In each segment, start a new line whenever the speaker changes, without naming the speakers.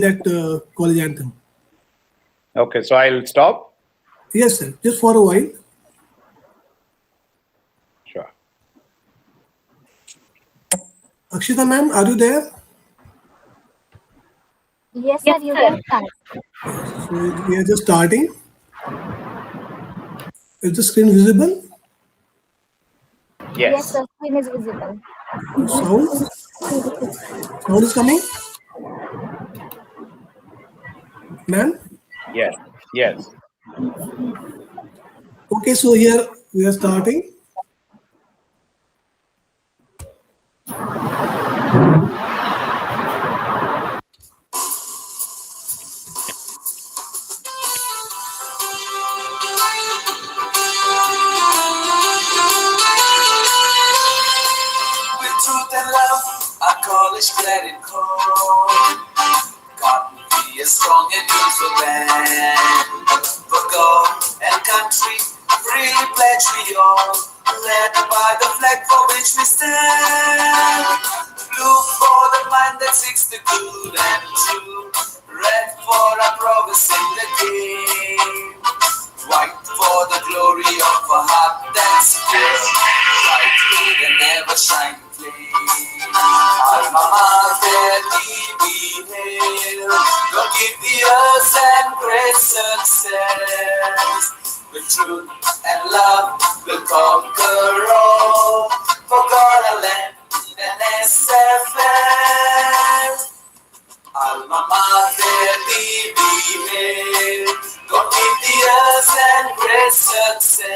that college anthem.
Okay, so I'll stop.
Yes, sir. Just for a while.
Sure.
Akshita ma'am, are you there?
Yes, sir, you can start.
So we are just starting. Is the screen visible?
Yes,
Yes.
sir, screen is visible.
Sound? Sound is coming? Ma'am?
Yes. Yes.
Okay, so here we are starting.
With truth and love, our college glad and cold. God be a strong and useful band. For God and country, freely pledge we all. Led by the flag for which we stand. Blue for the mind that seeks the good and true. Red for our progress in the game. White for the glory of a heart that's pure. Bright with a never shining flame. Alma Mater, we hail. God give the earth and great success. With truth and love we'll conquer all. For God, our land, and SFS. Alma Mater, we hail. God give the earth and great success.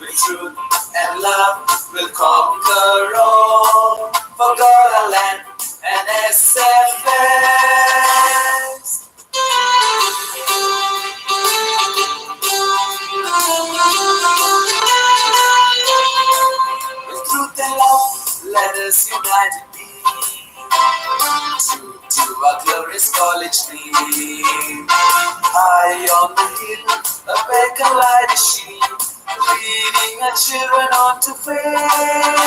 With truth and love we'll conquer all. For God, our land, and SFS. With truth and love, let us unite be. To our glorious college name. High on the hill, a beacon light is she, leading our children on to fame.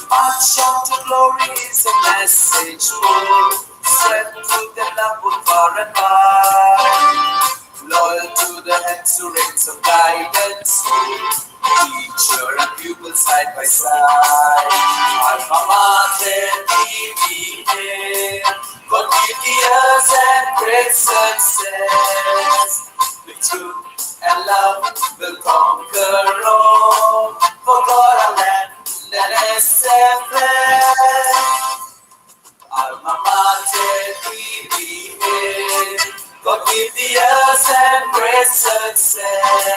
March on to glory is a message full, spread truth and love both far and wide. Loyal to the hands who reigns of guidance, teacher and pupil side by side. Alma Mater, we hail. God give the earth and great success. With truth and love we'll conquer all. For God, our land, and SFS. Alma Mater, we hail. God give the earth and great success.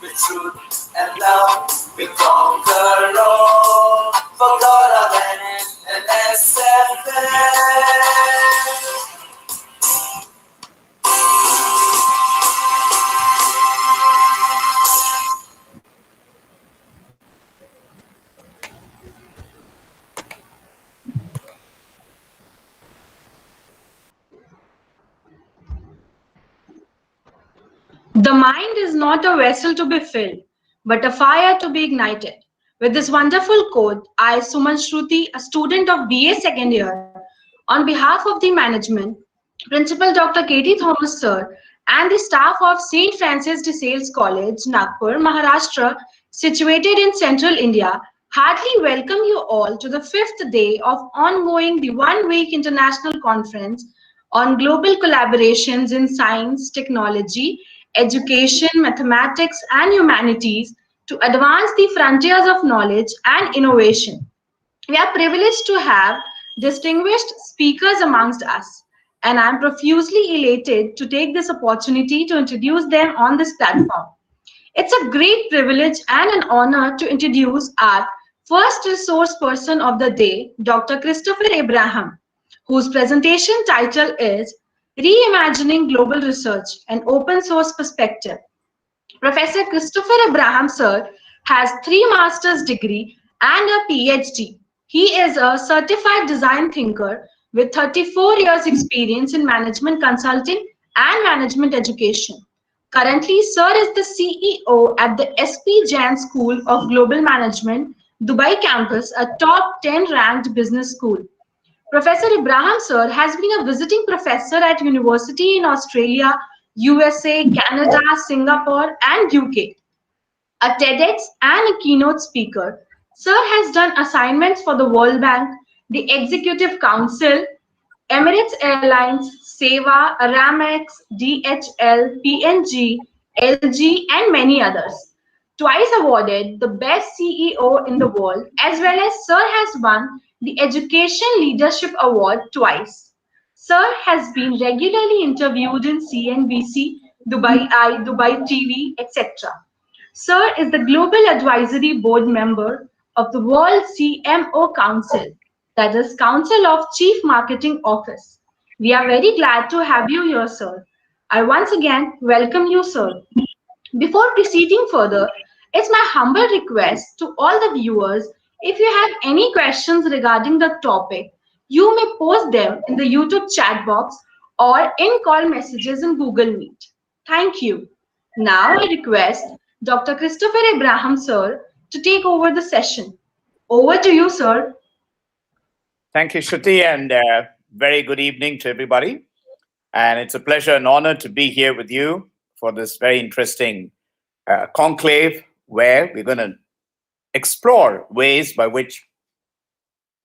With truth and love we conquer all. For God, our land, and SFS.
The mind is not a vessel to be filled, but a fire to be ignited. With this wonderful quote, I, Suman Shruti, a student of BA second year, on behalf of the management, Principal Dr. Katie Thomas Sir, and the staff of St. Francis de Sales College, Nagpur, Maharashtra, situated in central India, heartily welcome you all to the fifth day of ongoing the one-week international conference on global collaborations in science, technology, education, mathematics, and humanities to advance the frontiers of knowledge and innovation. We are privileged to have distinguished speakers amongst us, and I'm profusely elated to take this opportunity to introduce them on this platform. It's a great privilege and an honor to introduce our first resource person of the day, Dr. Christopher Abraham, whose presentation title is Reimagining Global Research, an Open Source Perspective. Professor Christopher Abraham, sir, has 3 master's degree and a PhD. He is a certified design thinker with 34 years experience in management consulting and management education. Currently, sir is the CEO at the SP Jain School of Global Management, Dubai campus, a top 10 ranked business school. Professor Ibrahim sir has been a visiting professor at university in Australia, USA, Canada, Singapore, and UK. A TEDx and a keynote speaker, Sir has done assignments for the World Bank, the Executive Council, Emirates Airlines, Seva, Aramex, DHL, PNG, LG, and many others. Twice awarded the best CEO in the world, as well as Sir has won the Education Leadership Award twice. Sir has been regularly interviewed in CNBC, Dubai Eye, Dubai TV, etc. Sir is the Global Advisory Board member of the World CMO Council, that is Council of Chief Marketing Office. We are very glad to have you here, sir. I once again welcome you, sir. Before proceeding further, it's my humble request to all the viewers, if you have any questions regarding the topic, you may post them in the YouTube chat box or in call messages in Google Meet. Thank you. Now I request Dr. Christopher Ibrahim, sir, to take over the session. Over to you, sir.
Thank you, Shruti, and very good evening to everybody. And it's a pleasure and honor to be here with you for this very interesting conclave where we're going to explore ways by which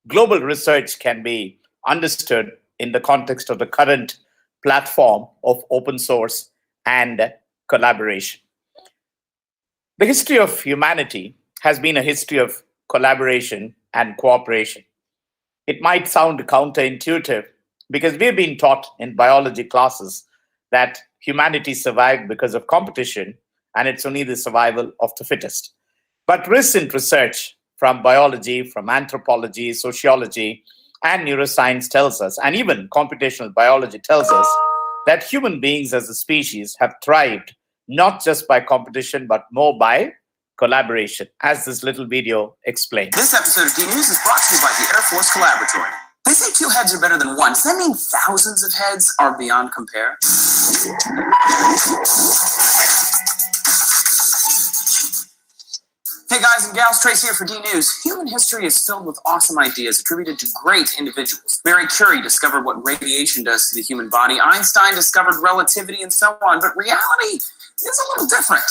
global research can be understood in the context of the current platform of open source and collaboration. The history of humanity has been a history of collaboration and cooperation. It might sound counterintuitive because we've been taught in biology classes that humanity survived because of competition and it's only the survival of the fittest. But recent research from biology, from anthropology, sociology, and neuroscience tells us, and even computational biology tells us, that human beings as a species have thrived not just by competition, but more by collaboration, as this little video explains.
This episode of D-News is brought to you by the Air Force Collaboratory. They say 2 heads are better than 1. Does that mean thousands of heads are beyond compare? Hey guys and gals, Trace here for D-News. Human history is filled with awesome ideas attributed to great individuals. Mary Curie discovered what radiation does to the human body. Einstein discovered relativity and so on. But reality is a little different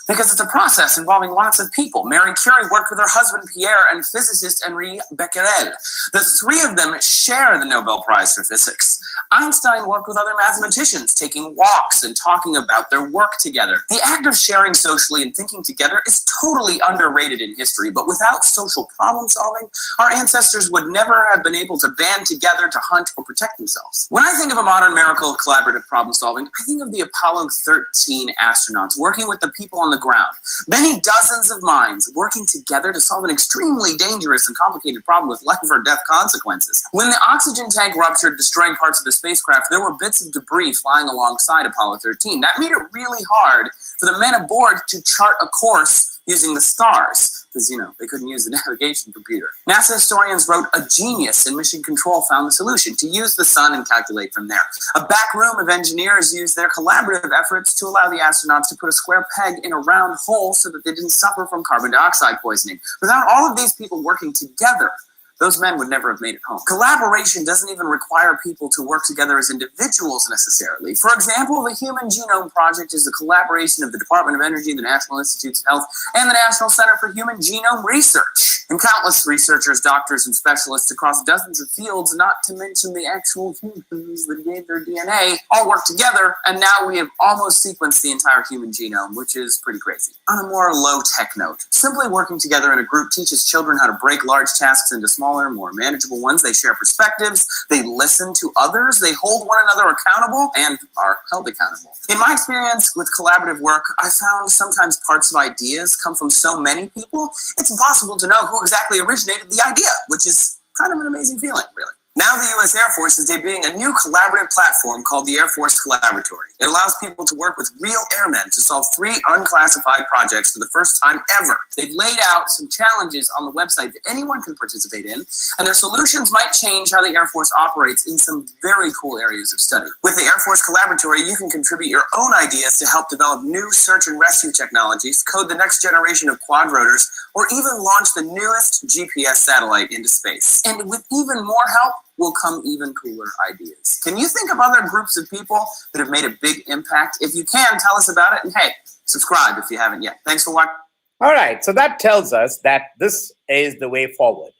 because it's a process involving lots of people. Mary Curie worked with her husband Pierre and physicist Henri Becquerel. The 3 of them share the Nobel Prize for Physics. Einstein worked with other mathematicians, taking walks and talking about their work together. The act of sharing socially and thinking together is totally underrated in history, but without social problem solving, our ancestors would never have been able to band together to hunt or protect themselves. When I think of a modern miracle of collaborative problem solving, I think of the Apollo 13 astronauts working with the people on the ground. Many dozens of minds working together to solve an extremely dangerous and complicated problem with life or death consequences. When the oxygen tank ruptured, destroying parts of the spacecraft, there were bits of debris flying alongside Apollo 13. That made it really hard for the men aboard to chart a course using the stars, because, they couldn't use the navigation computer. NASA historians wrote a genius in mission control found the solution, to use the sun and calculate from there. A back room of engineers used their collaborative efforts to allow the astronauts to put a square peg in a round hole so that they didn't suffer from carbon dioxide poisoning. Without all of these people working together, those men would never have made it home. Collaboration doesn't even require people to work together as individuals necessarily. For example, the Human Genome Project is a collaboration of the Department of Energy, the National Institutes of Health, and the National Center for Human Genome Research. And countless researchers, doctors, and specialists across dozens of fields, not to mention the actual humans that gave their DNA, all work together, and now we have almost sequenced the entire human genome, which is pretty crazy. On a more low-tech note, simply working together in a group teaches children how to break large tasks into smaller, more manageable ones. They share perspectives, they listen to others, they hold one another accountable, and are held accountable. In my experience with collaborative work, I found sometimes parts of ideas come from so many people, it's impossible to know who exactly originated the idea, which is kind of an amazing feeling, really. Now the U.S. Air Force is debuting a new collaborative platform called the Air Force Collaboratory. It allows people to work with real airmen to solve 3 unclassified projects for the first time ever. They've laid out some challenges on the website that anyone can participate in, and their solutions might change how the Air Force operates in some very cool areas of study. With the Air Force Collaboratory, you can contribute your own ideas to help develop new search and rescue technologies, code the next generation of quadrotors, or even launch the newest GPS satellite into space. And with even more help, will come even cooler ideas. Can you think of other groups of people that have made a big impact? If you can, tell us about it. And hey, subscribe if you haven't yet. Thanks for watching.
All right, so that tells us that this is the way forward.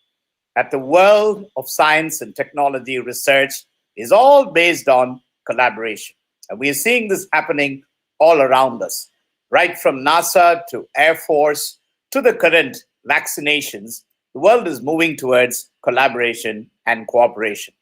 That the world of science and technology research is all based on collaboration. And we are seeing this happening all around us, right from NASA to Air Force to the current vaccinations. The world is moving towards collaboration and cooperation.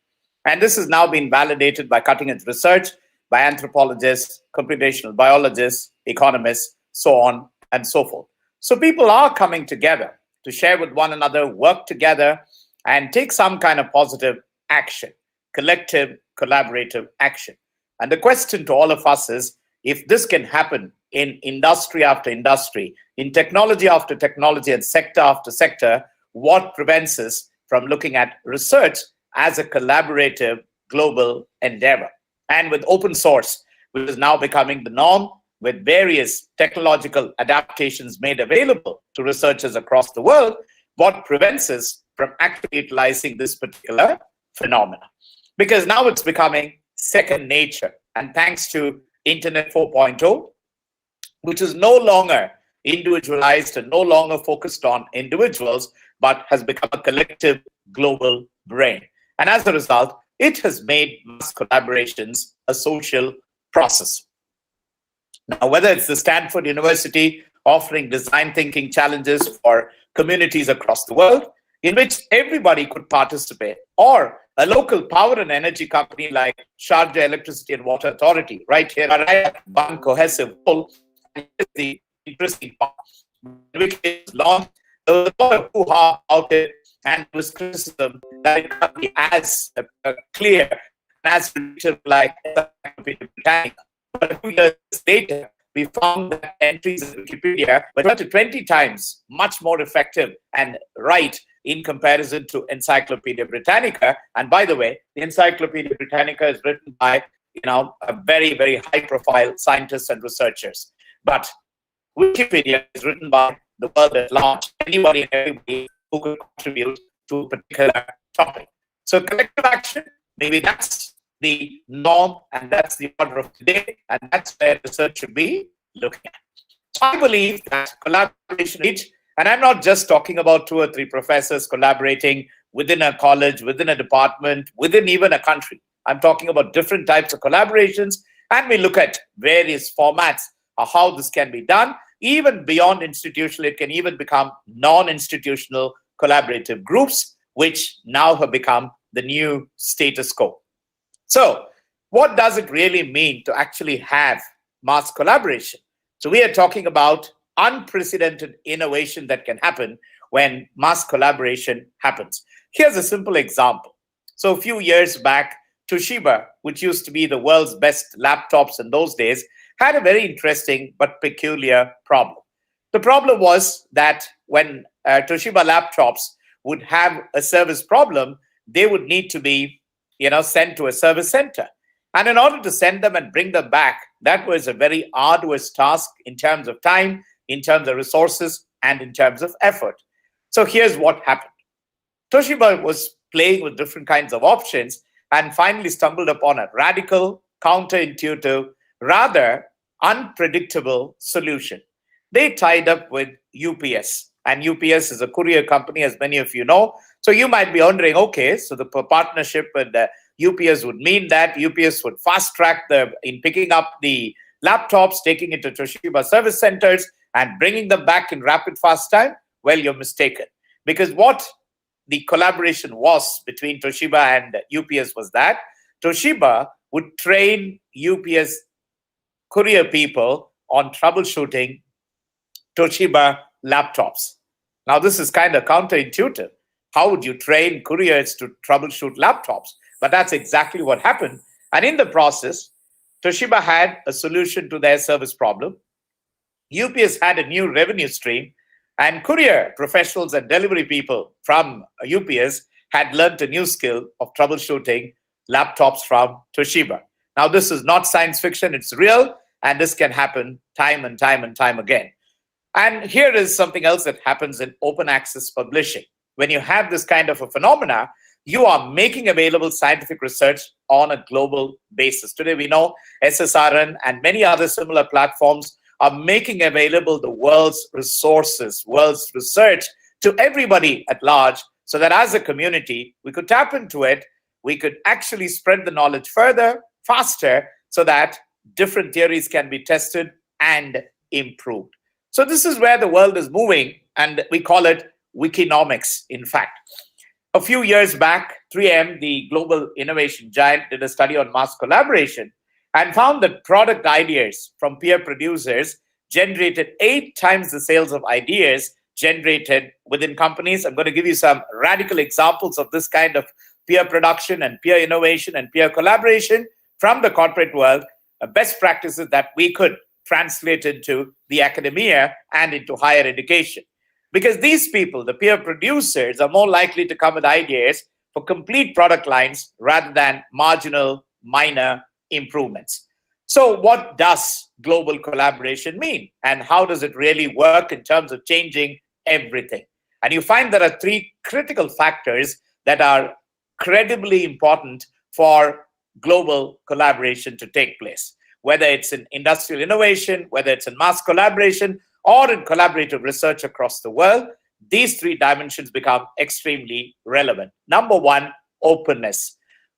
And this has now been validated by cutting-edge research by anthropologists, computational biologists, economists, so on and so forth. So people are coming together to share with one another, work together, and take some kind of positive action, collective, collaborative action. And the question to all of us is, if this can happen in industry after industry, in technology after technology, and sector after sector, what prevents us from looking at research as a collaborative global endeavor? And with open source, which is now becoming the norm, with various technological adaptations made available to researchers across the world, what prevents us from actually utilizing this particular phenomena? Because now it's becoming second nature. And thanks to Internet 4.0, which is no longer individualized and no longer focused on individuals, but has become a collective global brain. And as a result, it has made mass collaborations a social process. Now, whether it's the Stanford University offering design thinking challenges for communities across the world, in which everybody could participate, or a local power and energy company like Sharjah Electricity and Water Authority, right here, right, one cohesive whole. And the interesting part, which is launched, there was a lot of hoo-ha out it, and there was criticism that it can't be as clear and as predictive like Encyclopedia Britannica. But a few years later, we found that entries in Wikipedia were 20 times much more effective and right in comparison to Encyclopedia Britannica. And by the way, the Encyclopedia Britannica is written by, a very, very high-profile scientists and researchers. But Wikipedia is written by the world at large, anybody and everybody who could contribute to a particular topic. So collective action, maybe that's the norm, and that's the order of today, and that's where research should be looking at. So I believe that collaboration, and I'm not just talking about 2 or 3 professors collaborating within a college, within a department, within even a country. I'm talking about different types of collaborations, and we look at various formats of how this can be done. Even beyond institutional, it can even become non-institutional collaborative groups, which now have become the new status quo. So what does it really mean to actually have mass collaboration? So we are talking about unprecedented innovation that can happen when mass collaboration happens. Here's a simple example. So a few years back, Toshiba, which used to be the world's best laptops in those days, had a very interesting but peculiar problem. The problem was that when Toshiba laptops would have a service problem, they would need to be sent to a service center. And in order to send them and bring them back, that was a very arduous task in terms of time, in terms of resources, and in terms of effort. So here's what happened. Toshiba was playing with different kinds of options and finally stumbled upon a radical, counterintuitive, rather unpredictable solution. They tied up with UPS, and UPS is a courier company, as many of you know. So you might be wondering, okay, so the partnership with UPS would mean that UPS would fast track in picking up the laptops, taking it to Toshiba service centers, and bringing them back in rapid fast time. Well, you're mistaken, because what the collaboration was between Toshiba and UPS was that Toshiba would train UPS courier people on troubleshooting Toshiba laptops. Now, this is kind of counterintuitive. How would you train couriers to troubleshoot laptops? But that's exactly what happened. And in the process, Toshiba had a solution to their service problem. UPS had a new revenue stream, and courier professionals and delivery people from UPS had learned a new skill of troubleshooting laptops from Toshiba. Now, this is not science fiction, it's real, and this can happen time and time and time again. And here is something else that happens in open access publishing. When you have this kind of a phenomena, you are making available scientific research on a global basis. Today, we know SSRN and many other similar platforms are making available the world's resources, world's research to everybody at large, so that as a community, we could tap into it, we could actually spread the knowledge further, faster, so that different theories can be tested and improved. So this is where the world is moving, and we call it Wikinomics, in fact. A few years back, 3M, the global innovation giant, did a study on mass collaboration and found that product ideas from peer producers generated 8 times the sales of ideas generated within companies. I'm going to give you some radical examples of this kind of peer production and peer innovation and peer collaboration from the corporate world, best practices that we could translate into the academia and into higher education. Because these people, the peer producers, are more likely to come with ideas for complete product lines rather than marginal, minor improvements. So what does global collaboration mean? And how does it really work in terms of changing everything? And you find there are 3 critical factors that are credibly important for global collaboration to take place, whether it's in industrial innovation, whether it's in mass collaboration, or in collaborative research across the world. These 3 dimensions become extremely relevant. Number 1, openness.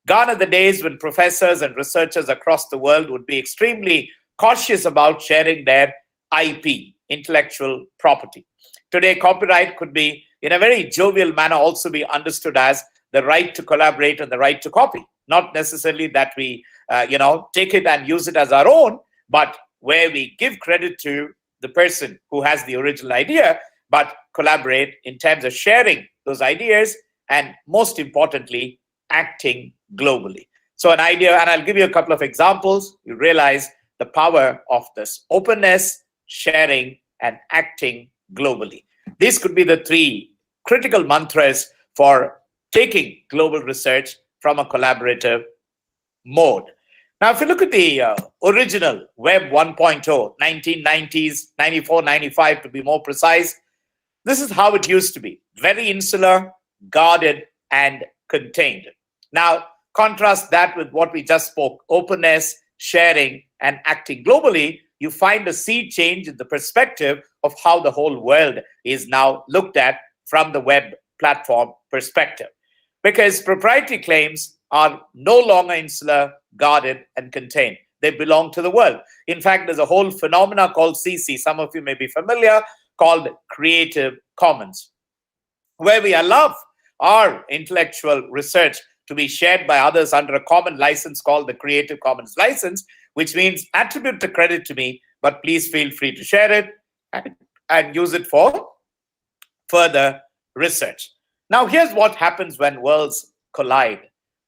Gone are the days when professors and researchers across the world would be extremely cautious about sharing their IP, intellectual property. Today, copyright could be, in a very jovial manner, also be understood as the right to collaborate and the right to copy. Not necessarily that we, take it and use it as our own, but where we give credit to the person who has the original idea, but collaborate in terms of sharing those ideas and, most importantly, acting globally. So an idea, and I'll give you a couple of examples, you realize the power of this: openness, sharing, and acting globally. These could be the 3 critical mantras for taking global research from a collaborative mode. Now, if you look at the original Web 1.0, 1990s, 94, 95 to be more precise, this is how it used to be. Very insular, guarded, and contained. Now, contrast that with what we just spoke: openness, sharing, and acting globally. You find a sea change in the perspective of how the whole world is now looked at from the web platform perspective. Because proprietary claims are no longer insular, guarded, and contained. They belong to the world. In fact, there's a whole phenomena called CC, some of you may be familiar, called Creative Commons, where we allow our intellectual research to be shared by others under a common license called the Creative Commons license, which means attribute the credit to me, but please feel free to share it and use it for further research. Now, here's what happens when worlds collide.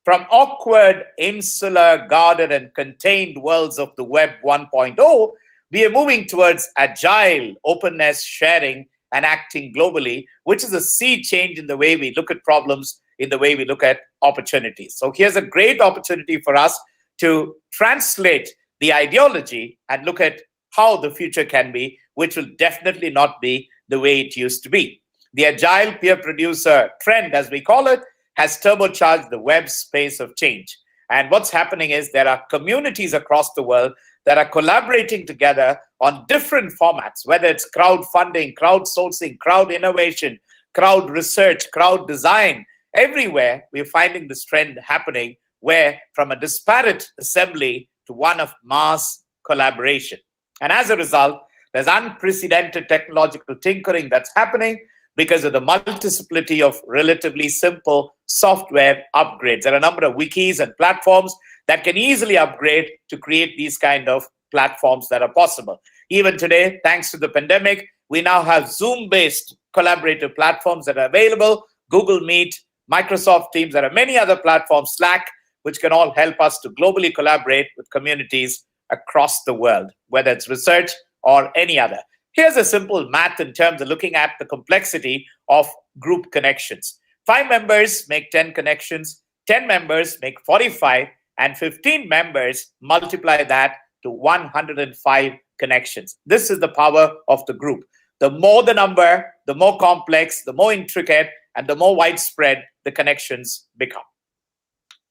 From awkward, insular, guarded, and contained worlds of the Web 1.0, we are moving towards agile, openness, sharing, and acting globally, which is a sea change in the way we look at problems, in the way we look at opportunities. So here's a great opportunity for us to translate the ideology and look at how the future can be, which will definitely not be the way it used to be. The agile peer producer trend, as we call it, has turbocharged the web space of change. And what's happening is there are communities across the world that are collaborating together on different formats, whether it's crowdfunding, crowdsourcing, crowd innovation, crowd research, crowd design. Everywhere, we're finding this trend happening, where from a disparate assembly to one of mass collaboration. And as a result, there's unprecedented technological tinkering that's happening because of the multiplicity of relatively simple software upgrades. There are a number of wikis and platforms that can easily upgrade to create these kind of platforms that are possible. Even today, thanks to the pandemic, we now have Zoom-based collaborative platforms that are available, Google Meet, Microsoft Teams. There are many other platforms, Slack, which can all help us to globally collaborate with communities across the world, whether it's research or any other. Here's a simple math in terms of looking at the complexity of group connections. 5 members make 10 connections, 10 members make 45, and 15 members multiply that to 105 connections. This is the power of the group. The more the number, the more complex, the more intricate, and the more widespread, the connections become.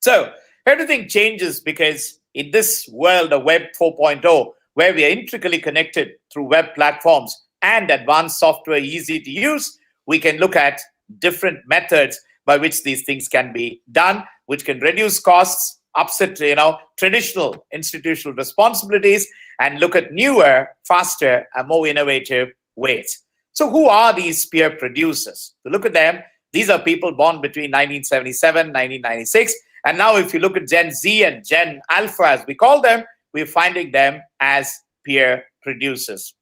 So everything changes because in this world of Web 4.0, where we are intricately connected through web platforms and advanced software easy to use, we can look at different methods by which these things can be done, which can reduce costs, upset traditional institutional responsibilities, and look at newer, faster, and more innovative ways. So who are these peer producers? To look at them, these are people born between 1977, 1996. And now if you look at Gen Z and Gen Alpha, as we call them, we're finding them as peer producers.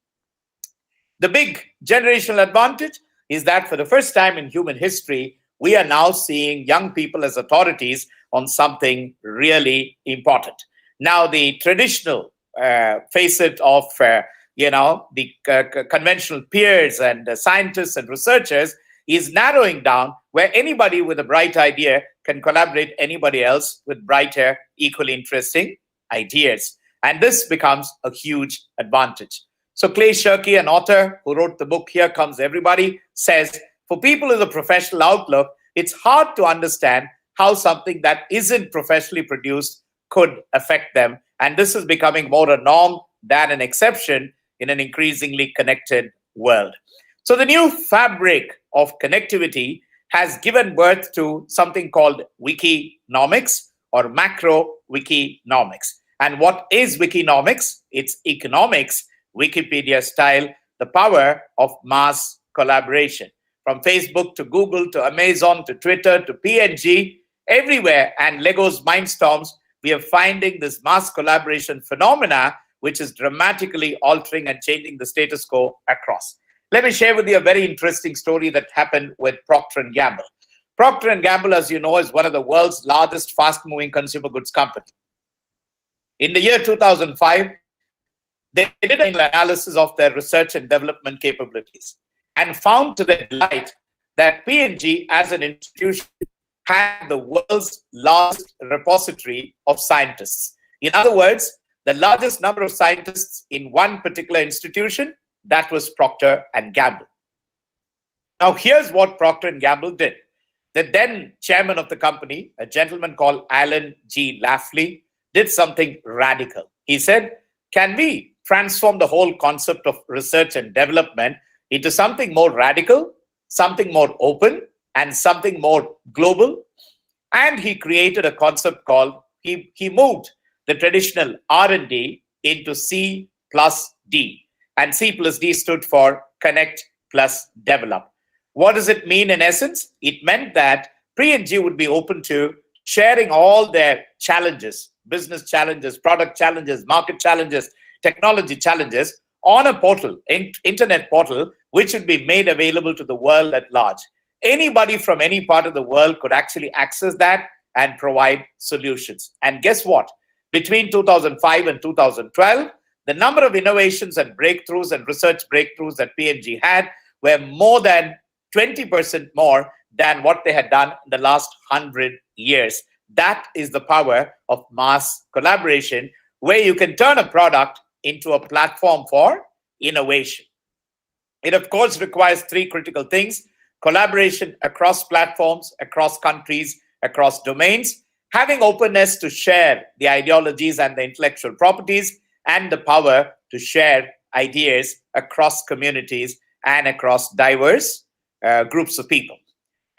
The big generational advantage is that for the first time in human history, we are now seeing young people as authorities on something really important. Now, the traditional facet of the conventional peers and scientists and researchers is narrowing down, where anybody with a bright idea can collaborate anybody else with brighter, equally interesting ideas. And this becomes a huge advantage. So Clay Shirky, an author who wrote the book Here Comes Everybody, says, for people with a professional outlook, it's hard to understand how something that isn't professionally produced could affect them. And this is becoming more a norm than an exception in an increasingly connected world. So the new fabric of connectivity has given birth to something called Wikinomics or macro Wikinomics. And what is Wikinomics? It's economics, Wikipedia style, the power of mass collaboration. From Facebook to Google to Amazon to Twitter to P&G, everywhere, and Lego's Mindstorms, we are finding this mass collaboration phenomena, which is dramatically altering and changing the status quo across. Let me share with you a very interesting story that happened with Procter & Gamble. Procter & Gamble, as you know, is one of the world's largest fast-moving consumer goods companies. In the year 2005, they did an analysis of their research and development capabilities and found to their delight that P&G as an institution had the world's largest repository of scientists. In other words, the largest number of scientists in one particular institution, that was Procter & Gamble. Now, here's what Procter & Gamble did. The then chairman of the company, a gentleman called Alan G. Lafley, did something radical. He said, can we transform the whole concept of research and development into something more radical, something more open, and something more global? And he created a concept called, he moved the traditional R&D into C plus D. And C plus D stood for connect plus develop. What does it mean in essence? It meant that P&G would be open to sharing all their challenges, business challenges, product challenges, market challenges, technology challenges on a portal, internet portal, which would be made available to the world at large. Anybody from any part of the world could actually access that and provide solutions. And guess what? Between 2005 and 2012, the number of innovations and breakthroughs and research breakthroughs that P&G had were more than 20% more than what they had done in the last 100 years. That is the power of mass collaboration, where you can turn a product into a platform for innovation. It, of course, requires three critical things: collaboration across platforms, across countries, across domains, having openness to share the ideologies and the intellectual properties, and the power to share ideas across communities and across diverse groups of people.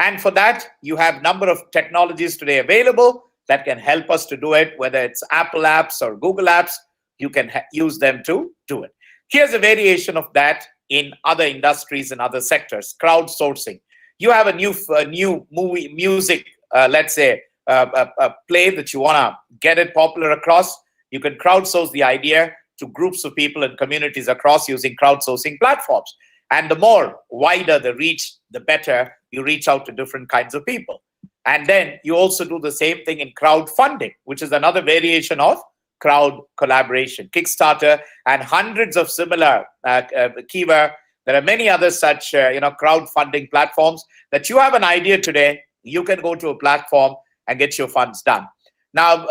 And for that, you have a number of technologies today available that can help us to do it, whether it's Apple apps or Google apps, you can use them to do it. Here's a variation of that in other industries and other sectors. Crowdsourcing. You have a new movie, music, let's say, a play that you want to get it popular across. You can crowdsource the idea to groups of people and communities across using crowdsourcing platforms. And the more wider the reach, the better you reach out to different kinds of people. And then you also do the same thing in crowdfunding, which is another variation of crowd collaboration. Kickstarter and hundreds of similar Kiva. There are many other such crowdfunding platforms that you have an idea today, you can go to a platform and get your funds done. Now,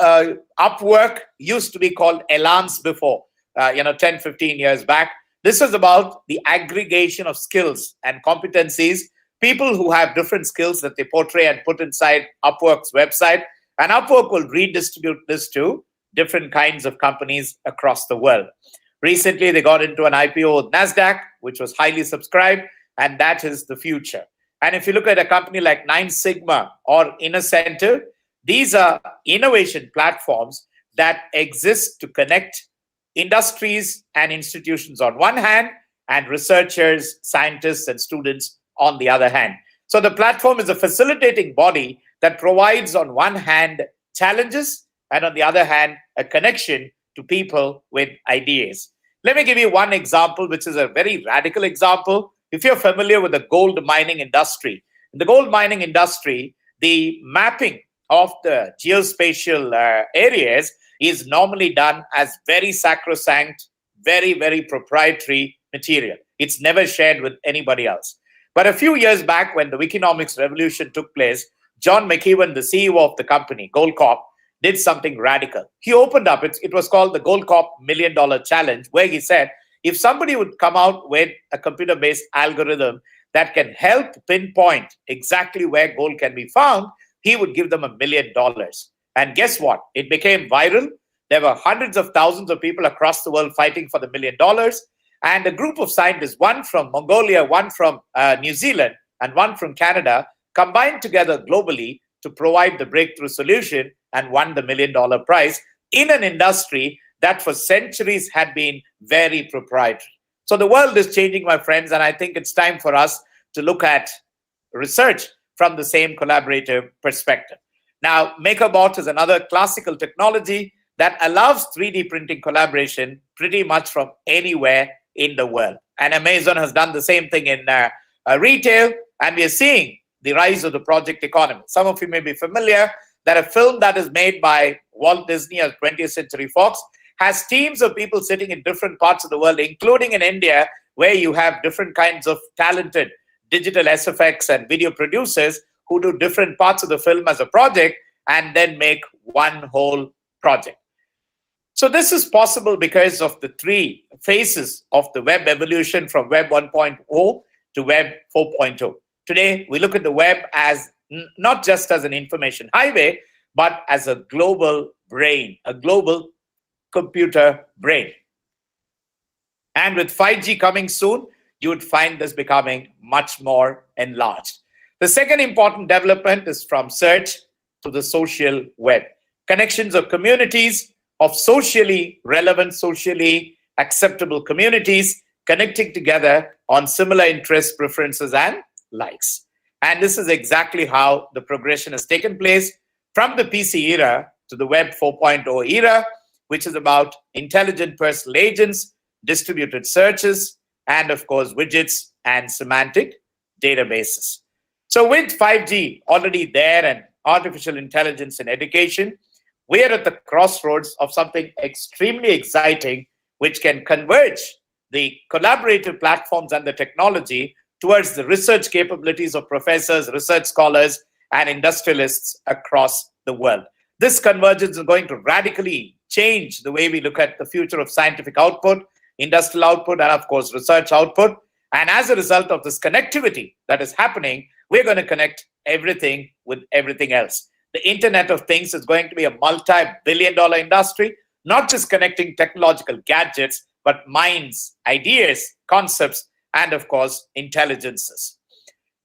Upwork used to be called Elance before, 10, 15 years back. This is about the aggregation of skills and competencies people who have different skills that they portray and put inside Upwork's website. And Upwork will redistribute this to different kinds of companies across the world. Recently, they got into an IPO with NASDAQ, which was highly subscribed, and that is the future. And if you look at a company like 9 Sigma or Inner Center, these are innovation platforms that exist to connect industries and institutions on one hand, and researchers, scientists, and students on the other hand. So the platform is a facilitating body that provides on one hand challenges, and on the other hand, a connection to people with ideas. Let me give you one example, which is a very radical example. If you're familiar with the gold mining industry, in the gold mining industry, the mapping of the geospatial areas is normally done as very sacrosanct, very, very proprietary material. It's never shared with anybody else. But a few years back, when the Wikinomics revolution took place, John McEwen, the CEO of the company, Goldcorp, did something radical. He opened up, it was called the Goldcorp $1 Million Challenge, where he said, if somebody would come out with a computer-based algorithm that can help pinpoint exactly where gold can be found, he would give them $1 million. And guess what? It became viral. There were hundreds of thousands of people across the world fighting for the $1 million. And a group of scientists, one from Mongolia, one from New Zealand, and one from Canada, combined together globally to provide the breakthrough solution and won the $1 million prize in an industry that for centuries had been very proprietary. So the world is changing, my friends, and I think it's time for us to look at research from the same collaborative perspective. Now, MakerBot is another classical technology that allows 3D printing collaboration pretty much from anywhere in the world. And Amazon has done the same thing in retail, and we are seeing the rise of the project economy. Some of you may be familiar that a film that is made by Walt Disney or 20th Century Fox has teams of people sitting in different parts of the world, including in India, where you have different kinds of talented digital SFX and video producers who do different parts of the film as a project and then make one whole project. So this is possible because of the 3 phases of the web evolution from Web 1.0 to Web 4.0. Today, we look at the web as not just as an information highway, but as a global brain, a global computer brain. And with 5G coming soon, you would find this becoming much more enlarged. The second important development is from search to the social web. Connections of communities, of socially relevant, socially acceptable communities connecting together on similar interests, preferences, and likes. And this is exactly how the progression has taken place from the PC era to the Web 4.0 era, which is about intelligent personal agents, distributed searches, and of course, widgets and semantic databases. So with 5G already there and artificial intelligence in education, we are at the crossroads of something extremely exciting, which can converge the collaborative platforms and the technology towards the research capabilities of professors, research scholars, and industrialists across the world. This convergence is going to radically change the way we look at the future of scientific output, industrial output, and of course, research output. And as a result of this connectivity that is happening, we're going to connect everything with everything else. The Internet of Things is going to be a multi-billion-dollar industry, not just connecting technological gadgets, but minds, ideas, concepts, and of course, intelligences.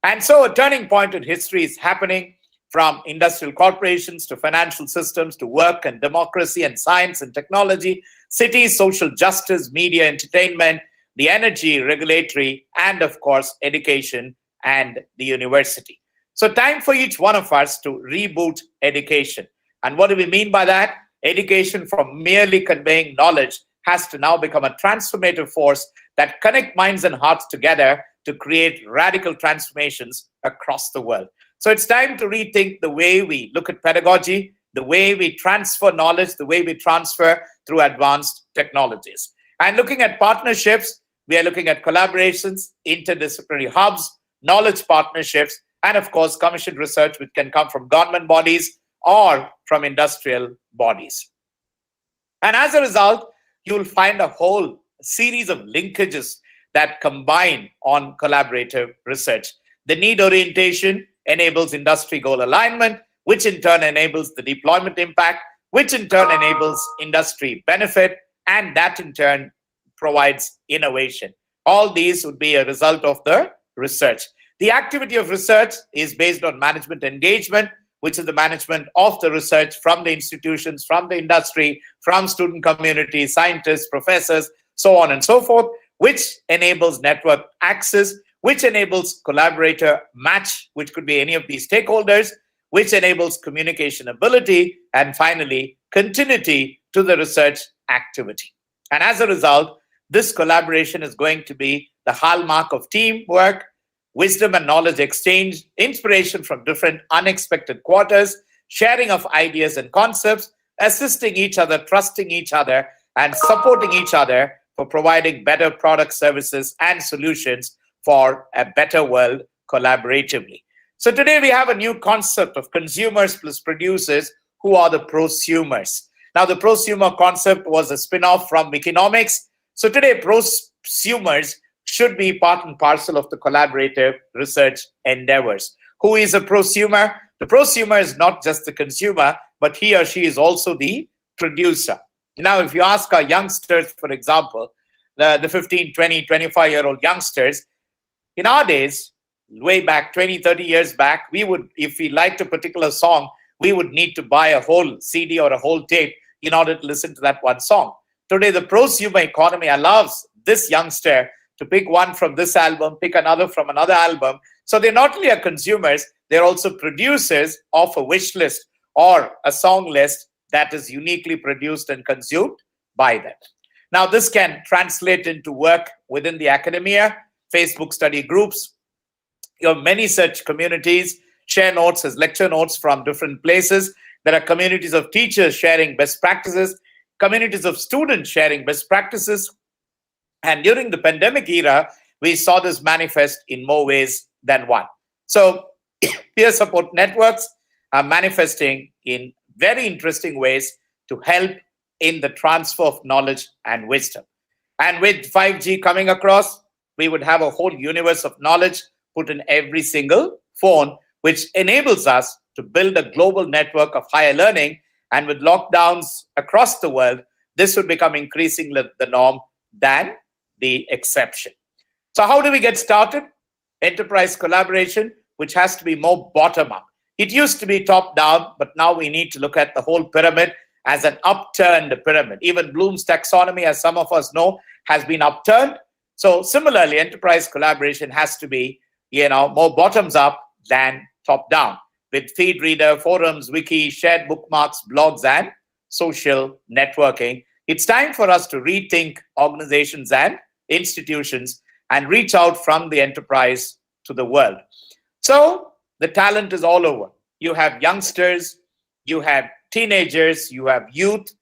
And so a turning point in history is happening from industrial corporations to financial systems to work and democracy and science and technology, cities, social justice, media, entertainment, the energy, regulatory, and of course, education and the university. So time for each one of us to reboot education. And what do we mean by that? Education from merely conveying knowledge has to now become a transformative force that connect minds and hearts together to create radical transformations across the world. So it's time to rethink the way we look at pedagogy, the way we transfer knowledge, the way we transfer through advanced technologies. And looking at partnerships, we are looking at collaborations, interdisciplinary hubs, knowledge partnerships, and of course, commissioned research, which can come from government bodies or from industrial bodies. And as a result, you'll find a whole series of linkages that combine on collaborative research. The need orientation enables industry goal alignment, which in turn enables the deployment impact, which in turn enables industry benefit, and that in turn provides innovation. All these would be a result of the research. The activity of research is based on management engagement, which is the management of the research from the institutions, from the industry, from student community, scientists, professors, so on and so forth, which enables network access, which enables collaborator match, which could be any of these stakeholders, which enables communication ability, and finally, continuity to the research activity. And as a result, this collaboration is going to be the hallmark of teamwork, wisdom and knowledge exchange, inspiration from different unexpected quarters, sharing of ideas and concepts, assisting each other, trusting each other, and supporting each other for providing better products, services, and solutions for a better world collaboratively. So today we have a new concept of consumers plus producers, who are the prosumers. Now, the prosumer concept was a spin-off from Wikinomics. So today, prosumers should be part and parcel of the collaborative research endeavors. Who is a prosumer? The prosumer is not just the consumer, but he or she is also the producer. Now, if you ask our youngsters, for example, the 15, 20, 25-year-old youngsters, in our days, way back 20, 30 years back, we would, if we liked a particular song, we would need to buy a whole CD or a whole tape in order to listen to that one song. Today, the prosumer economy allows this youngster to pick one from this album, pick another from another album. So they not only are consumers, they're also producers of a wish list or a song list that is uniquely produced and consumed by them. Now, this can translate into work within the academia, Facebook study groups. You have many such communities, share notes as lecture notes from different places. There are communities of teachers sharing best practices, communities of students sharing best practices. And during the pandemic era, we saw this manifest in more ways than one. So peer support networks are manifesting in very interesting ways to help in the transfer of knowledge and wisdom. And with 5G coming across, we would have a whole universe of knowledge put in every single phone, which enables us to build a global network of higher learning. And with lockdowns across the world, this would become increasingly the norm than the exception. So how do we get started? Enterprise collaboration, which has to be more bottom-up. It used to be top-down, but now we need to look at the whole pyramid as an upturned pyramid. Even Bloom's taxonomy, as some of us know, has been upturned. So similarly, enterprise collaboration has to be, more bottoms-up than top-down, with feed reader, forums, wiki, shared bookmarks, blogs, and social networking. It's time for us to rethink organizations and institutions and reach out from the enterprise to the world. So the talent is all over. You have youngsters, you have teenagers, you have youth,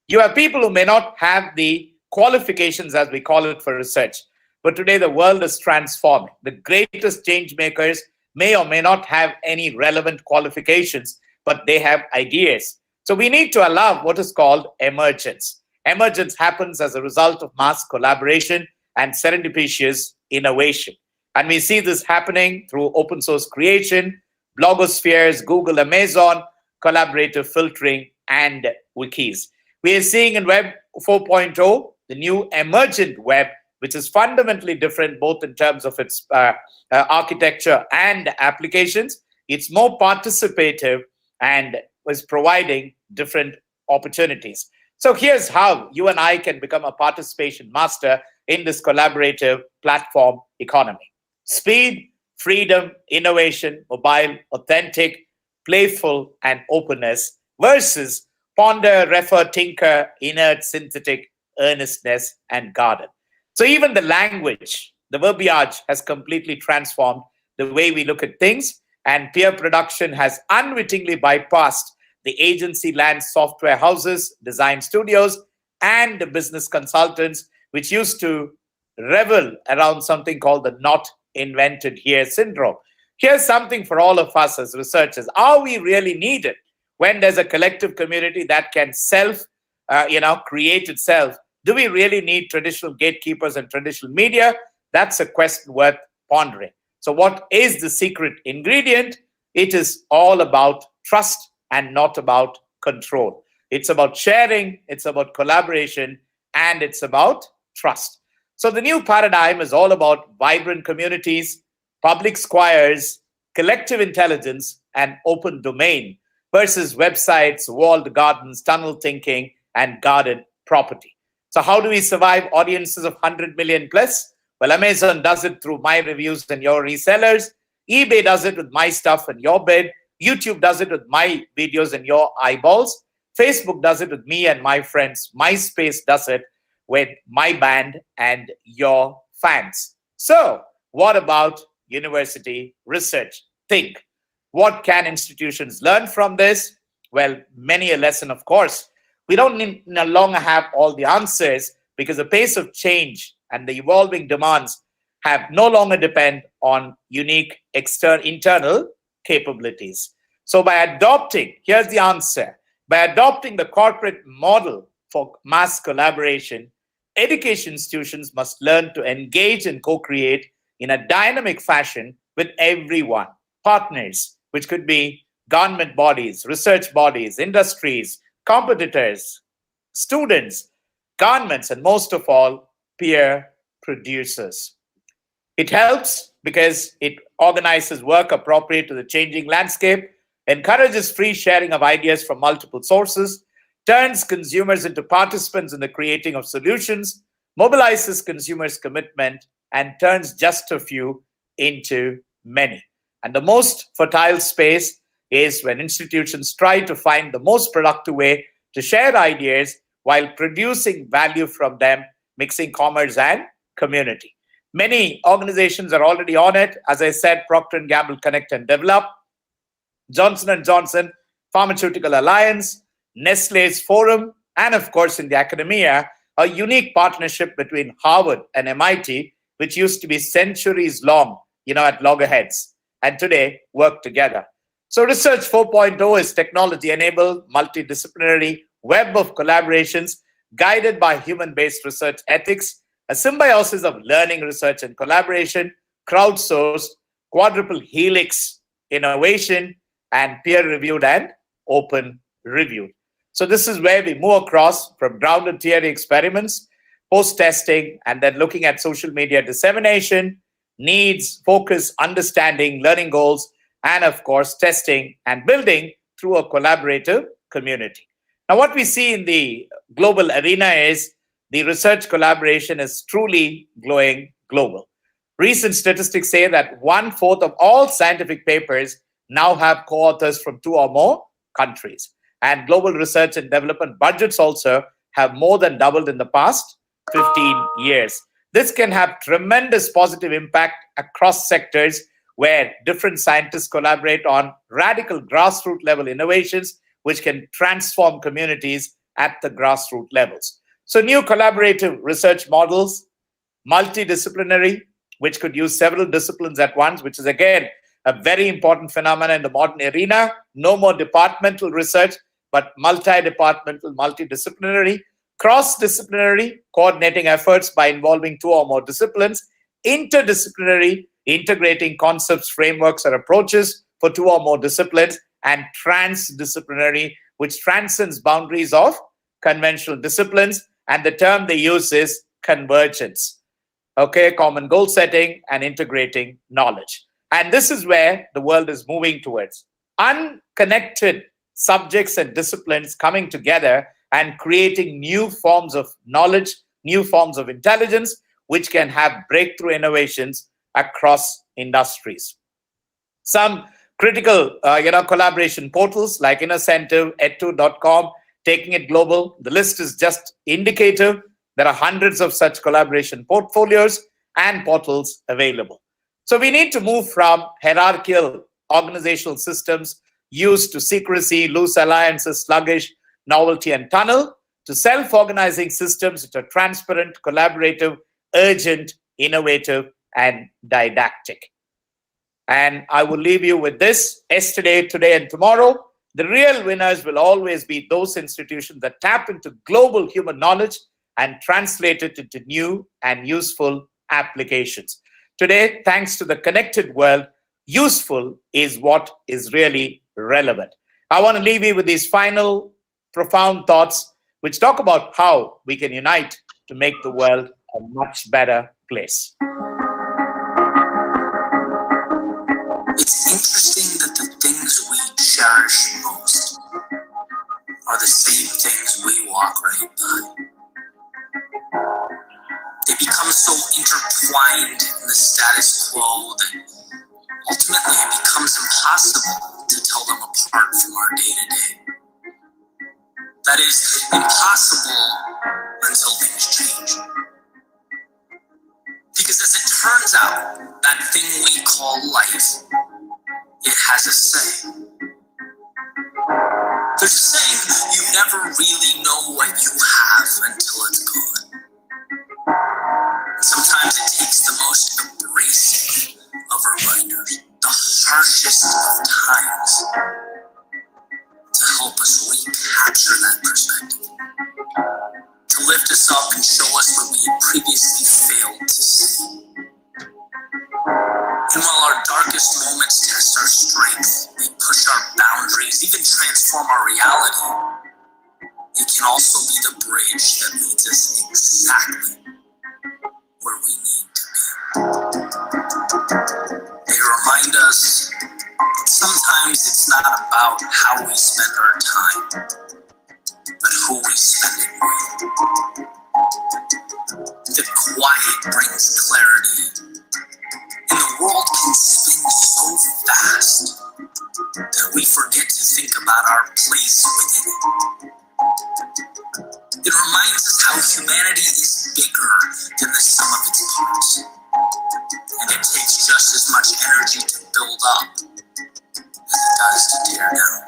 you have people who may not have the qualifications, as we call it, for research. But today the world is transforming. The greatest change makers may or may not have any relevant qualifications, but they have ideas. So we need to allow what is called emergence. Emergence happens as a result of mass collaboration and serendipitous innovation. And we see this happening through open source creation, blogospheres, Google, Amazon, collaborative filtering, and wikis. We are seeing in Web 4.0, the new emergent web, which is fundamentally different both in terms of its architecture and applications. It's more participative and is providing different opportunities. So here's how you and I can become a participation master in this collaborative platform economy. Speed, freedom, innovation, mobile, authentic, playful, and openness versus ponder, refer, tinker, inert, synthetic, earnestness, and garden. So even the language, the verbiage has completely transformed the way we look at things, and peer production has unwittingly bypassed the agency land software houses, design studios, and the business consultants, which used to revel around something called the not invented here syndrome. Here's something for all of us as researchers. Are we really needed when there's a collective community that can create itself? Do we really need traditional gatekeepers and traditional media? That's a question worth pondering. So what is the secret ingredient? It is all about trust and not about control. It's about sharing, it's about collaboration, and it's about trust. So the new paradigm is all about vibrant communities, public squares, collective intelligence, and open domain versus websites, walled gardens, tunnel thinking, and guarded property. So how do we survive audiences of 100 million plus? Well, Amazon does it through my reviews and your resellers. eBay does it with my stuff and your bid. YouTube does it with my videos and your eyeballs. Facebook does it with me and my friends. MySpace does it with my band and your fans. So what about university research? Think. What can institutions learn from this? Well, many a lesson, of course. We don't no longer have all the answers because the pace of change and the evolving demands have no longer depend on unique internal capabilities. So by adopting, here's the answer, by adopting the corporate model for mass collaboration, education institutions must learn to engage and co-create in a dynamic fashion with everyone, partners, which could be government bodies, research bodies, industries, competitors, students, governments, and most of all, peer producers. It helps because it organizes work appropriate to the changing landscape, encourages free sharing of ideas from multiple sources, turns consumers into participants in the creating of solutions, mobilizes consumers' commitment, and turns just a few into many. And the most fertile space is when institutions try to find the most productive way to share ideas while producing value from them, mixing commerce and community. Many organizations are already on it. As I said, Procter & Gamble Connect and Develop, Johnson & Johnson Pharmaceutical Alliance, Nestlé's Forum, and of course in the academia, a unique partnership between Harvard and MIT, which used to be centuries long, at loggerheads, and today work together. So Research 4.0 is technology-enabled, multidisciplinary web of collaborations guided by human-based research ethics, a symbiosis of learning, research, and collaboration, crowdsourced, quadruple helix innovation, and peer-reviewed and open-reviewed. So this is where we move across from grounded theory experiments, post-testing, and then looking at social media dissemination, needs, focus, understanding, learning goals, and of course, testing and building through a collaborative community. Now, what we see in the global arena is the research collaboration is truly going global. Recent statistics say that 1/4 of all scientific papers now have co-authors from 2 or more countries. And global research and development budgets also have more than doubled in the past 15 years. This can have tremendous positive impact across sectors where different scientists collaborate on radical grassroots level innovations, which can transform communities at the grassroots levels. So new collaborative research models, multidisciplinary, which could use several disciplines at once, which is again a very important phenomenon in the modern arena. No more departmental research, but multi-departmental, multidisciplinary, cross-disciplinary, coordinating efforts by involving 2 or more disciplines, interdisciplinary, integrating concepts, frameworks, or approaches for 2 or more disciplines, and transdisciplinary, which transcends boundaries of conventional disciplines, and the term they use is convergence. Okay, common goal setting and integrating knowledge. And this is where the world is moving towards. Unconnected subjects and disciplines coming together and creating new forms of knowledge, new forms of intelligence, which can have breakthrough innovations across industries. Some critical collaboration portals like Innocentive, edu.com, taking it global. The list is just indicative. There are hundreds of such collaboration portfolios and portals available. So we need to move from hierarchical organizational systems used to secrecy, loose alliances, sluggish, novelty, and tunnel, to self-organizing systems which are transparent, collaborative, urgent, innovative, and didactic. And I will leave you with this: yesterday, today, and tomorrow, the real winners will always be those institutions that tap into global human knowledge and translate it into new and useful applications. Today, thanks to the connected world, useful is what is really relevant. I want to leave you with these final profound thoughts, which talk about how we can unite to make the world a much better place.
It's interesting that the things we cherish most are the same things we walk right by. They become so intertwined in the status quo that ultimately it becomes impossible to tell them apart from our day-to-day. That is, impossible until things change. Because as it turns out, that thing we call life, it has a say. There's a saying, you never really know what you have until it's gone. Sometimes it takes the most abrasive of reminders, the harshest of times, to help us recapture that perspective, to lift us up and show us what we had previously failed to see. And while our darkest moments test our strength, they push our boundaries, even transform our reality, it can also be the bridge that leads us exactly where we need to be. They remind us that sometimes it's not about how we spend our time, but who we spend it with. That quiet brings clarity, and the world can spin so fast that we forget to think about our place within it. It reminds us how humanity is bigger than the sum of its parts, and it takes just as much energy to build up as it does to tear down.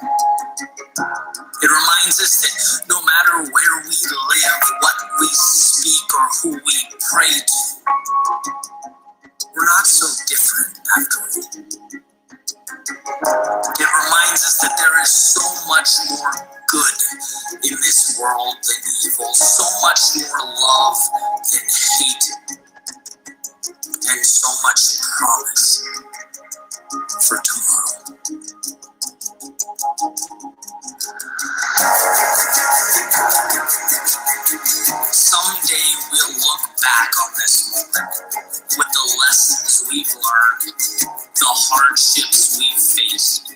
It reminds us that no matter where we live, what we speak, or who we pray to, we're not so different after all. It reminds us that there is so much more good in this world than evil, so much more love than hate, and so much promise for tomorrow. Someday we'll look back on this moment with the lessons we've learned, the hardships we've faced,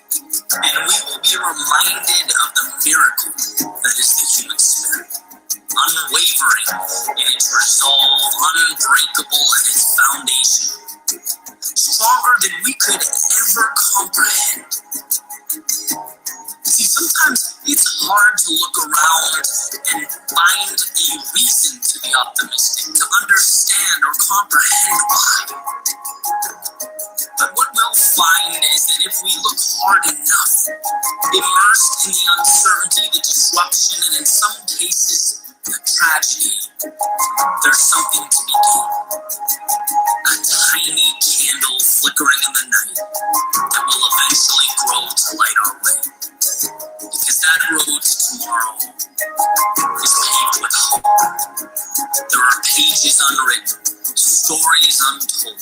and we will be reminded of the miracle that is the human spirit, unwavering in its resolve, unbreakable in its foundation, stronger than we could ever comprehend. See, sometimes it's hard to look around and find a reason to be optimistic, to understand or comprehend why. But what we'll find is that if we look hard enough, immersed in the uncertainty, the disruption, and in some cases, the tragedy, there's something to be gained. A tiny candle flickering in the night that will eventually grow to light our way. Because that road to tomorrow is paved with hope. There are pages unwritten, stories untold,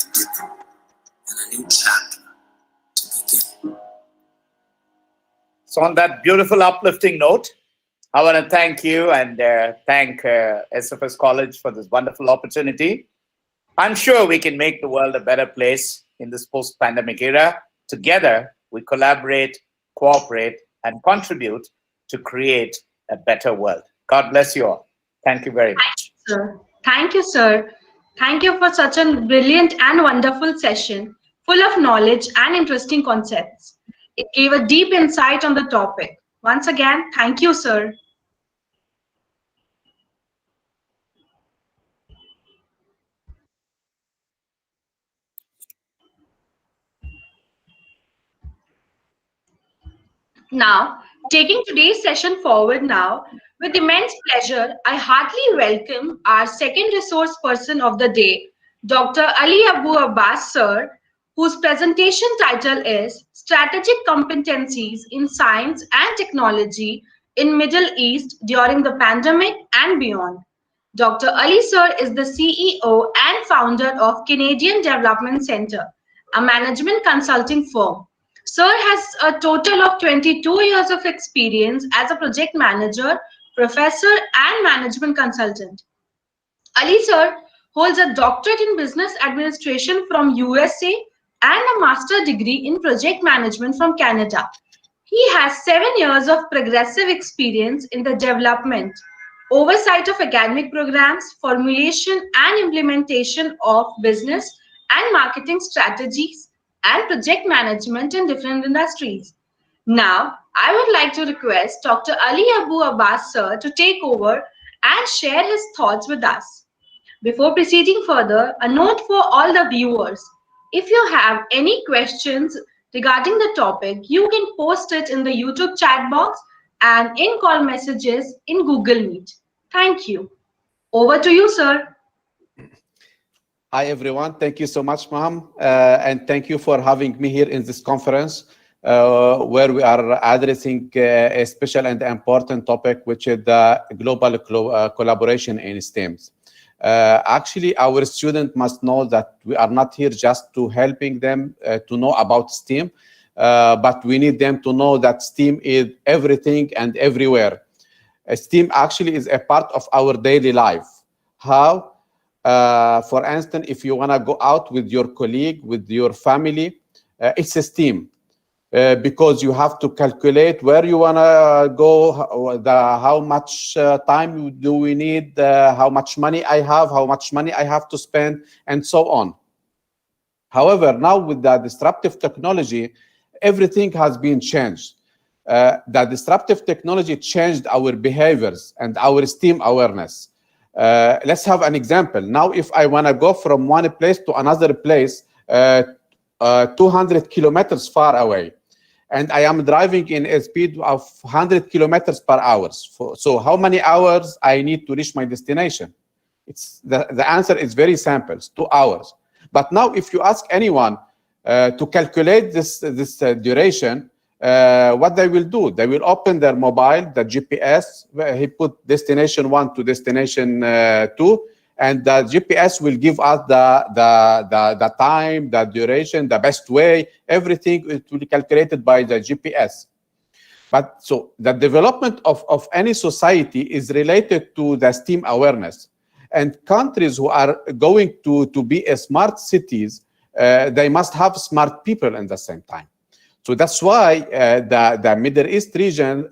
and a new chapter to begin.
So on that beautiful, uplifting note, I want to thank you and thank SFS College for this wonderful opportunity. I'm sure we can make the world a better place in this post-pandemic era. Together, we collaborate, cooperate, and contribute to create a better world. God bless you all. Thank you very much.
Sir. Thank you, sir. Thank you for such a brilliant and wonderful session, full of knowledge and interesting concepts. It gave a deep insight on the topic. Once again, thank you, sir. Now, taking today's session forward now, with immense pleasure, I heartily welcome our second resource person of the day, Dr. Ali Abou Abbas, sir, whose presentation title is Strategic Competencies in Science and Technology in Middle East During the Pandemic and Beyond. Dr. Ali Sir is the CEO and founder of Canadian Development Centre, a management consulting firm. Sir has a total of 22 years of experience as a project manager, professor, and management consultant. Ali Sir holds a doctorate in business administration from USA and a master's degree in project management from Canada. He has 7 years of progressive experience in the development, oversight of academic programs, formulation and implementation of business and marketing strategies, and project management in different industries. Now, I would like to request Dr. Ali Abbas sir to take over and share his thoughts with us. Before proceeding further, a note for all the viewers. If you have any questions regarding the topic, you can post it in the YouTube chat box and in call messages in Google Meet. Thank you. Over to you, sir.
Hi, everyone. Thank you so much, ma'am. And thank you for having me here in this conference where we are addressing a special and important topic, which is the global collaboration in STEMs. Actually, our students must know that we are not here just to helping them to know about STEM, but we need them to know that STEM is everything and everywhere. STEM actually is a part of our daily life. How? For instance, if you want to go out with your colleague, with your family, it's a STEM. Because you have to calculate where you want to go, how much time do we need, how much money I have, how much money I have to spend, and so on. However, now with the disruptive technology, everything has been changed. The disruptive technology changed our behaviors and our STEM awareness. Let's have an example. Now, if I want to go from one place to another place, 200 kilometers far away, and I am driving in a speed of 100 kilometers per hour. So how many hours I need to reach my destination? The answer is very simple, it's 2 hours. But now if you ask anyone to calculate this duration, what they will do, they will open their mobile, the GPS, he put destination 1 to destination 2, and the GPS will give us the time, the duration, the best way, everything it will be calculated by the GPS. But so the development of any society is related to the STEM awareness. And countries who are going to be a smart cities, they must have smart people at the same time. So that's why the Middle East region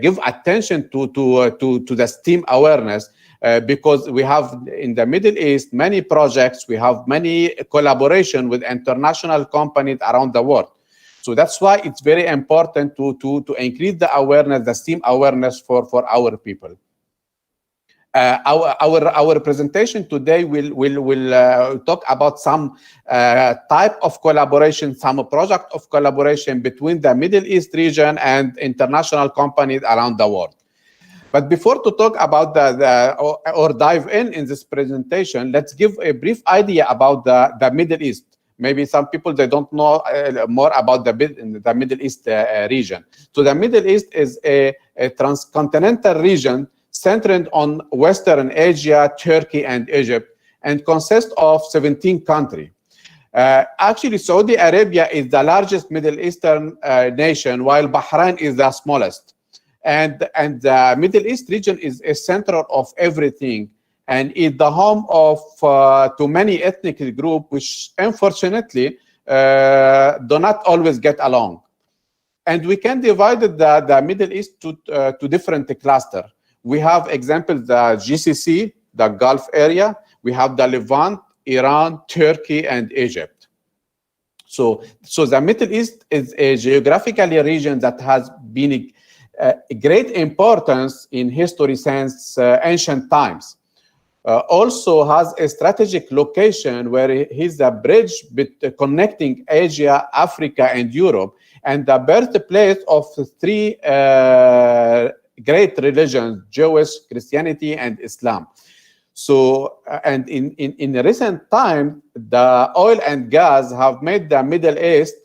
give attention to the STEM awareness. Because we have in the Middle East many projects, we have many collaboration with international companies around the world. So that's why it's very important to increase the awareness, the STEM awareness for our people. Our presentation today will talk about some type of collaboration, some project of collaboration between the Middle East region and international companies around the world. But before to talk about or dive in this presentation, let's give a brief idea about the Middle East. Maybe some people, they don't know more about the Middle East region. So the Middle East is a transcontinental region centered on Western Asia, Turkey, and Egypt, and consists of 17 countries. Actually, Saudi Arabia is the largest Middle Eastern nation, while Bahrain is the smallest. And the Middle East region is a center of everything, and is the home of to many ethnic groups, which unfortunately do not always get along. And we can divide the Middle East to different clusters. We have examples, the GCC, the Gulf area. We have the Levant, Iran, Turkey, and Egypt. So the Middle East is a geographical region that has been a great importance in history since ancient times. Also has a strategic location where it is a bridge connecting Asia, Africa, and Europe, and the birthplace of three great religions, Jewish, Christianity, and Islam. So, and in recent time, the oil and gas have made the Middle East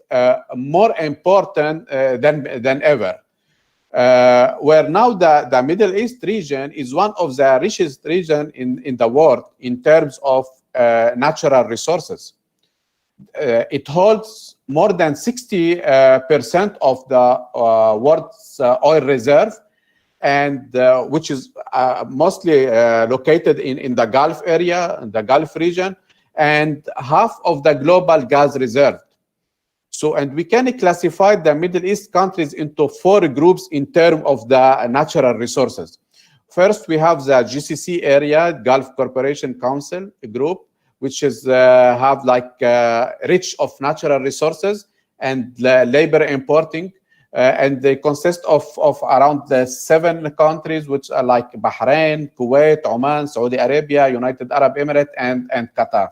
more important than ever. where now the Middle East region is one of the richest regions in the world in terms of natural resources. It holds more than 60% of the world's oil reserve, and which is mostly located in the Gulf area, in the Gulf region, and half of the global gas reserve. So, and we can classify the Middle East countries into 4 groups in terms of the natural resources. First, we have the GCC area, Gulf Cooperation Council group, which is have like rich of natural resources and labor importing, and they consist of around 7 countries, which are like Bahrain, Kuwait, Oman, Saudi Arabia, United Arab Emirates, and Qatar.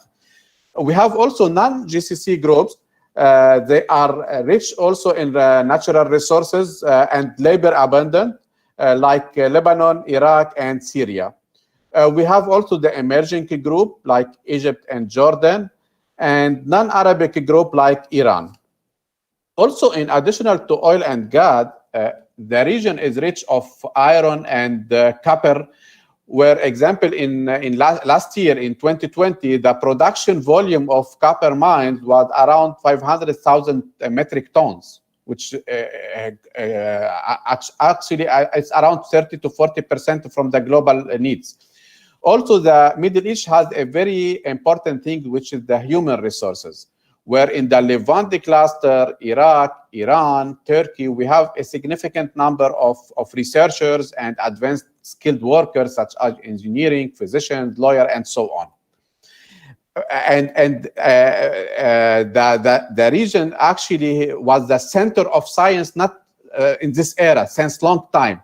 We have also non-GCC groups. They are rich also in natural resources and labor abundant, like Lebanon, Iraq, and Syria. We have also the emerging group like Egypt and Jordan, and non-Arabic group like Iran. Also, in addition to oil and gas, the region is rich of iron and copper, where, example, in last year, in 2020, the production volume of copper mines was around 500,000 metric tons, which actually it's around 30 to 40% from the global needs. Also, the Middle East has a very important thing, which is the human resources, where in the Levant cluster, Iraq, Iran, Turkey, we have a significant number of researchers and advanced skilled workers, such as engineering, physicians, lawyers, and so on. And the region actually was the center of science, not in this era, since long time.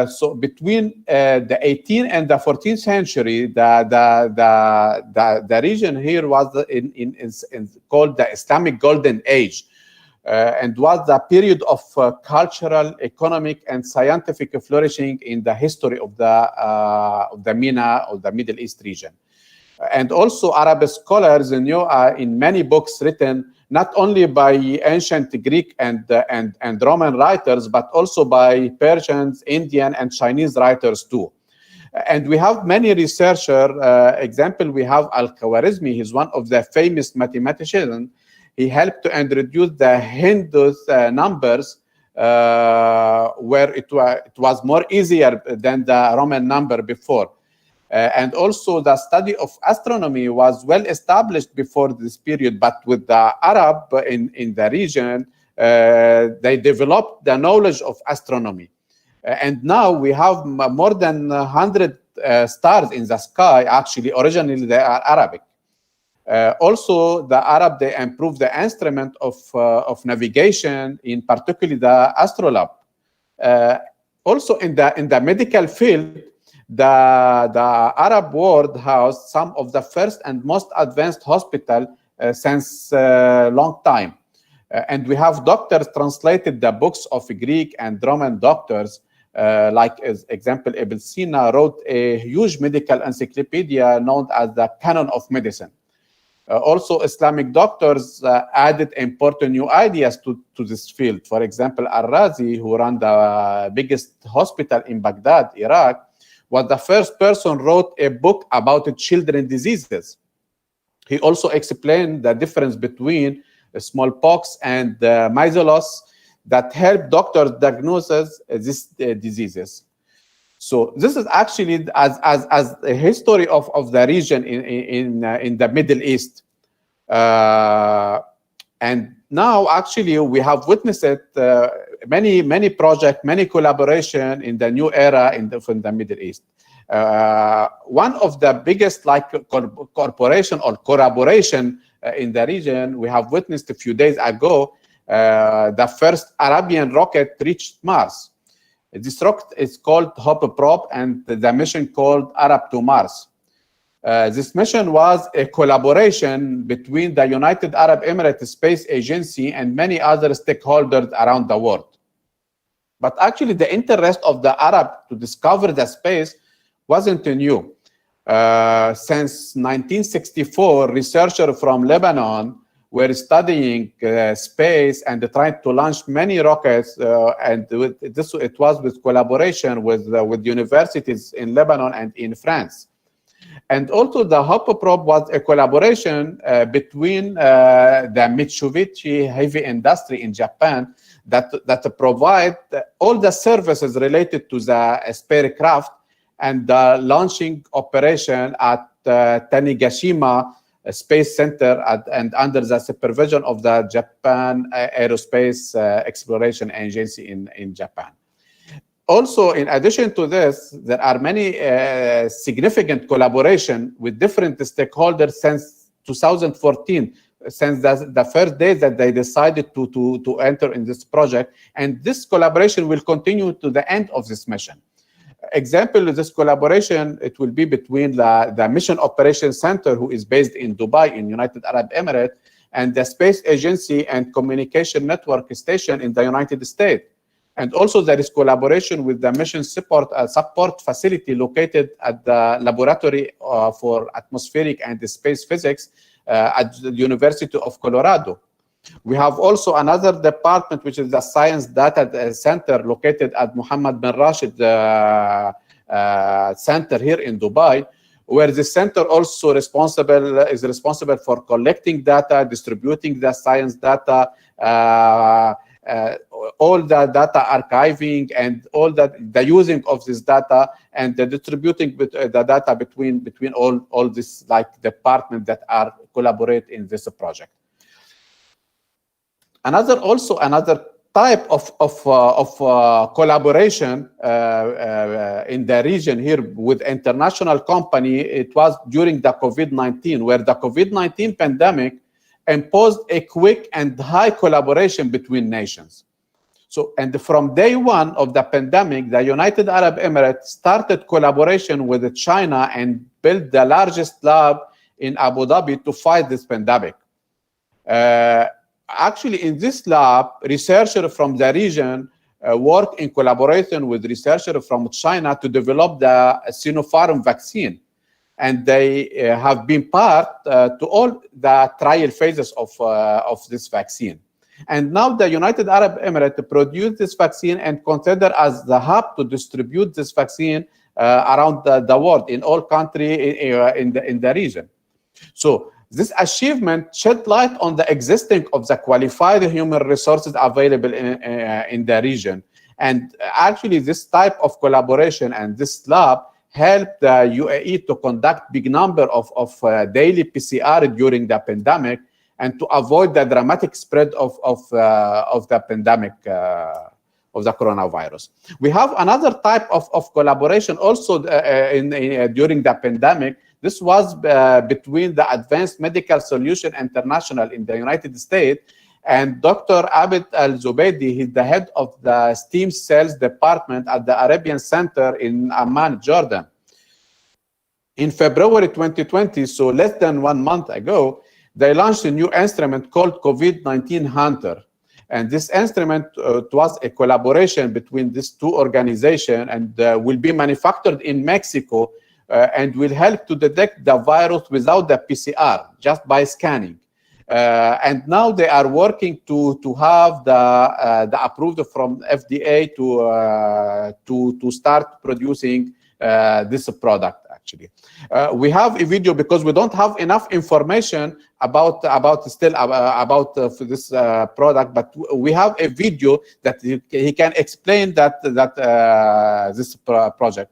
So between the 18th and the 14th century, the region here was called the Islamic Golden Age, and was the period of cultural, economic, and scientific flourishing in the history of the MENA, of the Middle East region. And also, Arab scholars knew in many books written not only by ancient Greek and Roman writers, but also by Persians, Indian, and Chinese writers too. And we have many researchers. Example, we have Al-Khwarizmi. He's one of the famous mathematicians. He helped to introduce the Hindus numbers, where it was more easier than the Roman number before. And also the study of astronomy was well established before this period, but with the Arab in the region, they developed the knowledge of astronomy. And now we have more than 100 stars in the sky. Actually, originally they are Arabic. Also, the Arab, they improved the instrument of navigation, in particular the astrolabe. Also in the medical field, the Arab world has some of the first and most advanced hospital since a long time. And we have doctors translated the books of Greek and Roman doctors, like, as example, Ibn Sina wrote a huge medical encyclopedia known as the Canon of Medicine. Also, Islamic doctors added important new ideas to this field. For example, Al-Razi, who ran the biggest hospital in Baghdad, Iraq, was the first person wrote a book about children's diseases. He also explained the difference between smallpox and measles that help doctors diagnose these diseases. So this is actually as a history of the region in the Middle East. And now actually we have witnessed many projects, many collaboration in the new era from the Middle East. One of the biggest corporation or collaboration in the region we have witnessed a few days ago. The first Arabian rocket reached Mars. This rocket is called Hope Probe, and the mission called Arab to Mars. This mission was a collaboration between the United Arab Emirates Space Agency and many other stakeholders around the world. But actually, the interest of the Arab to discover the space wasn't new. Since 1964, researchers from Lebanon were studying space and trying to launch many rockets, and it was with collaboration with universities in Lebanon and in France. And also the Hopper probe was a collaboration between the Mitsubishi heavy industry in Japan that provide all the services related to the spacecraft and the launching operation at Tanegashima Space Center and under the supervision of the Japan Aerospace Exploration Agency in Japan. Also, in addition to this, there are many significant collaboration with different stakeholders since 2014, since the first day that they decided to enter in this project. And this collaboration will continue to the end of this mission. Example of this collaboration, it will be between the Mission Operations Center, who is based in Dubai, in United Arab Emirates, and the Space Agency and Communication Network Station in the United States. And also there is collaboration with the Mission Support Facility located at the Laboratory for Atmospheric and Space Physics at the University of Colorado. We have also another department, which is the Science Data Center located at Mohammed bin Rashid Center here in Dubai, where the center also is responsible for collecting data, distributing the science data, all the data archiving and all the using of this data and the distributing the data between all this like departments that are collaborate in this project. Another type of collaboration in the region here with international company, it was during the COVID-19, where the COVID-19 pandemic imposed a quick and high collaboration between nations. So, and from day one of the pandemic, the United Arab Emirates started collaboration with China and built the largest lab in Abu Dhabi to fight this pandemic. Actually, in this lab, researchers from the region work in collaboration with researchers from China to develop the Sinopharm vaccine. And they have been part to all the trial phases of this vaccine. And now the United Arab Emirates produced this vaccine and considered as the hub to distribute this vaccine around the world in all countries in the region. So this achievement shed light on the existing of the qualified human resources available in the region. And actually this type of collaboration and this lab helped the UAE to conduct big number of daily PCR during the pandemic and to avoid the dramatic spread of the pandemic of the coronavirus. We have another type of collaboration also during the pandemic. This was between the Advanced Medical Solution International in the United States and Dr. Abid Al-Zubaydi. He's the head of the Stem Cells Department at the Arabian Center in Amman, Jordan. In February 2020, so less than 1 month ago, they launched a new instrument called COVID-19 Hunter. And this instrument was a collaboration between these two organizations and will be manufactured in Mexico and will help to detect the virus without the PCR, just by scanning. And now they are working to have the approved from FDA to start producing this product. Actually, we have a video because we don't have enough information about this product, but we have a video that he can explain this project.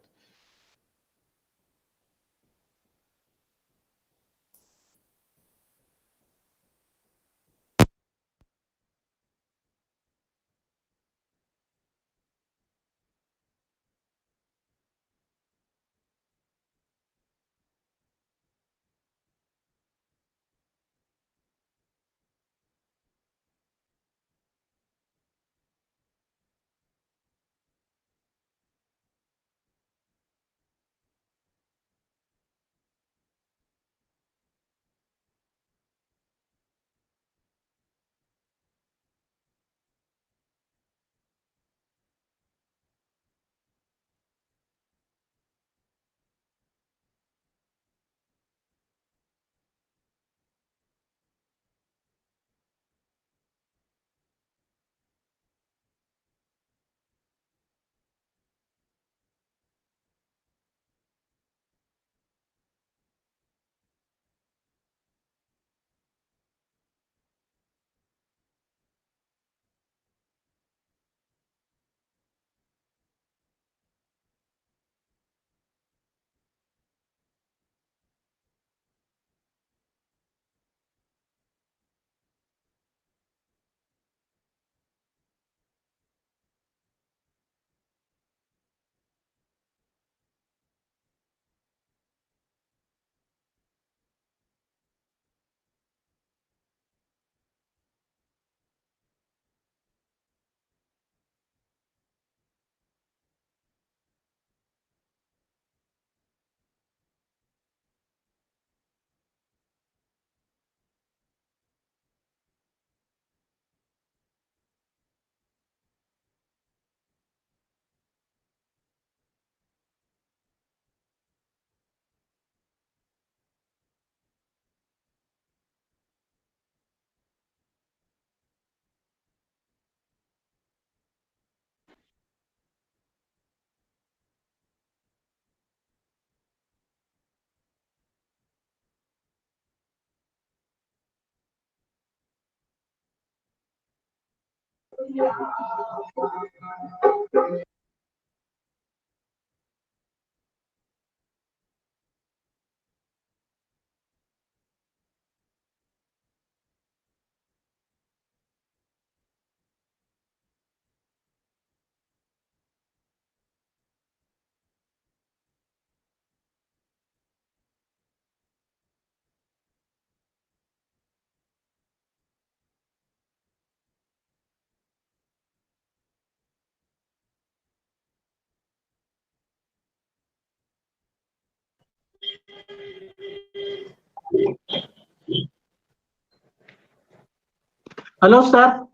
Hello, sir.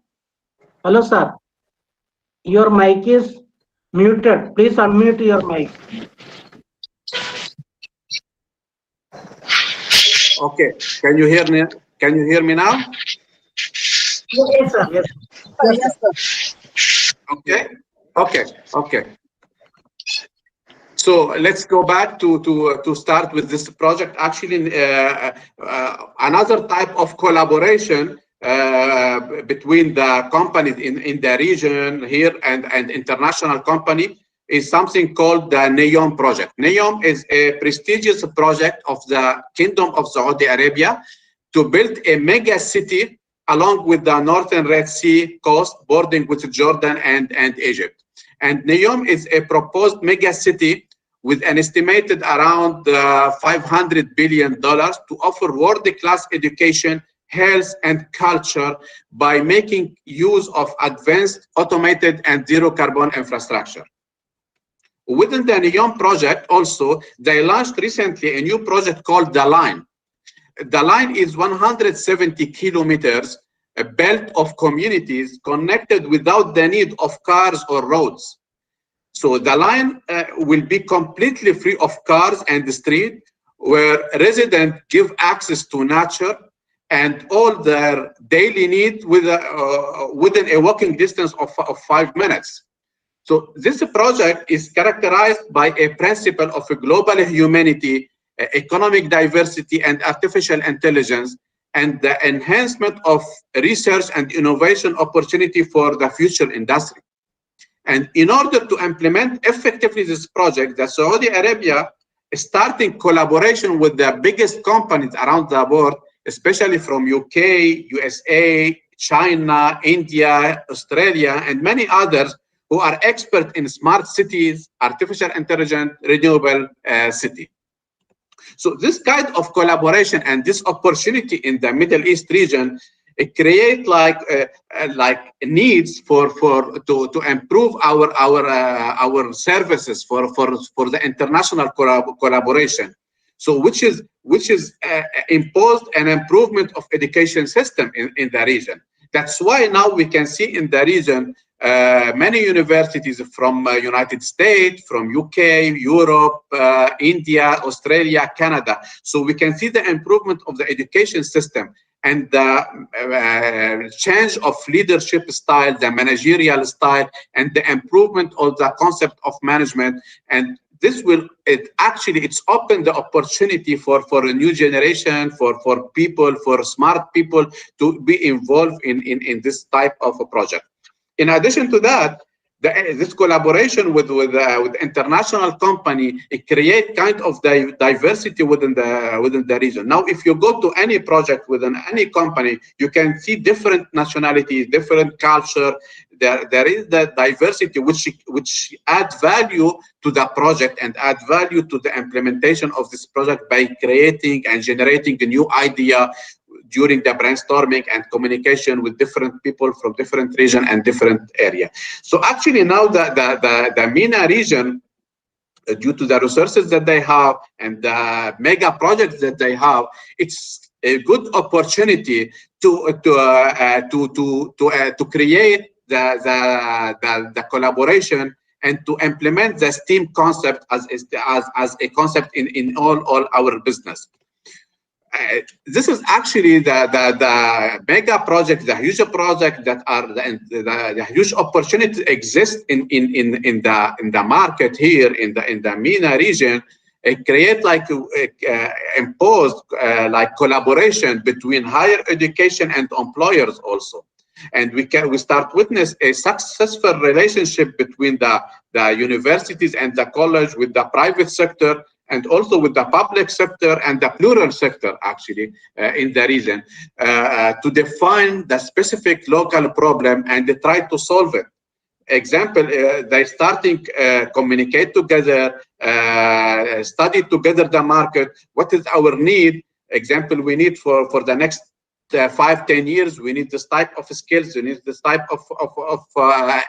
Hello, sir. Your mic is muted. Please unmute your mic.
Okay. Can you hear me? Can you hear me now?
Yes, sir. Yes. Yes, sir.
Okay. Okay. Okay. So let's go back to start with this project. Actually, another type of collaboration between the companies in the region here and international company is something called the NEOM project. NEOM is a prestigious project of the Kingdom of Saudi Arabia to build a mega city along with the northern Red Sea coast bordering with Jordan and Egypt. And NEOM is a proposed mega city with an estimated around $500 billion to offer world-class education, health, and culture by making use of advanced, automated, and zero-carbon infrastructure. Within the NEOM project also, they launched recently a new project called The Line. The Line is 170 kilometers, a belt of communities connected without the need of cars or roads. So the line will be completely free of cars and the street, where residents give access to nature and all their daily needs within a walking distance of 5 minutes. So this project is characterized by a principle of a global humanity, economic diversity, and artificial intelligence, and the enhancement of research and innovation opportunity for the future industry. And in order to implement effectively this project, the Saudi Arabia is starting collaboration with the biggest companies around the world, especially from UK, USA, China, India, Australia, and many others who are experts in smart cities, artificial intelligence, renewable city. So this kind of collaboration and this opportunity in the Middle East region, it create like needs to improve our services for the international collaboration. So which is imposed an improvement of education system in the region. That's why now we can see in the region many universities from United States, from UK, Europe, India, Australia, Canada. So we can see the improvement of the education system and the change of leadership style, the managerial style, and the improvement of the concept of management. And this will, it's opened the opportunity for a new generation, for people, for smart people to be involved in this type of a project. In addition to that, this collaboration with international company, it creates kind of diversity within the region. Now, if you go to any project within any company, you can see different nationalities, different culture. There is the diversity which add value to the project and add value to the implementation of this project by creating and generating a new idea during the brainstorming and communication with different people from different region and different area. So actually now the MENA region, due to the resources that they have and the mega projects that they have, it's a good opportunity to create the collaboration and to implement the STEAM concept as a concept in all our business. This is actually the mega project, the huge project that are the huge opportunity exists in the market here in the MENA region. It create like imposed like collaboration between higher education and employers also. And we start witness a successful relationship between the universities and the college, with the private sector, and also with the public sector and the plural sector, actually, in the region, to define the specific local problem and they try to solve it. Example, they starting communicate together, study together the market. What is our need? Example, we need for the next 5-10 years, we need this type of skills, we need this type of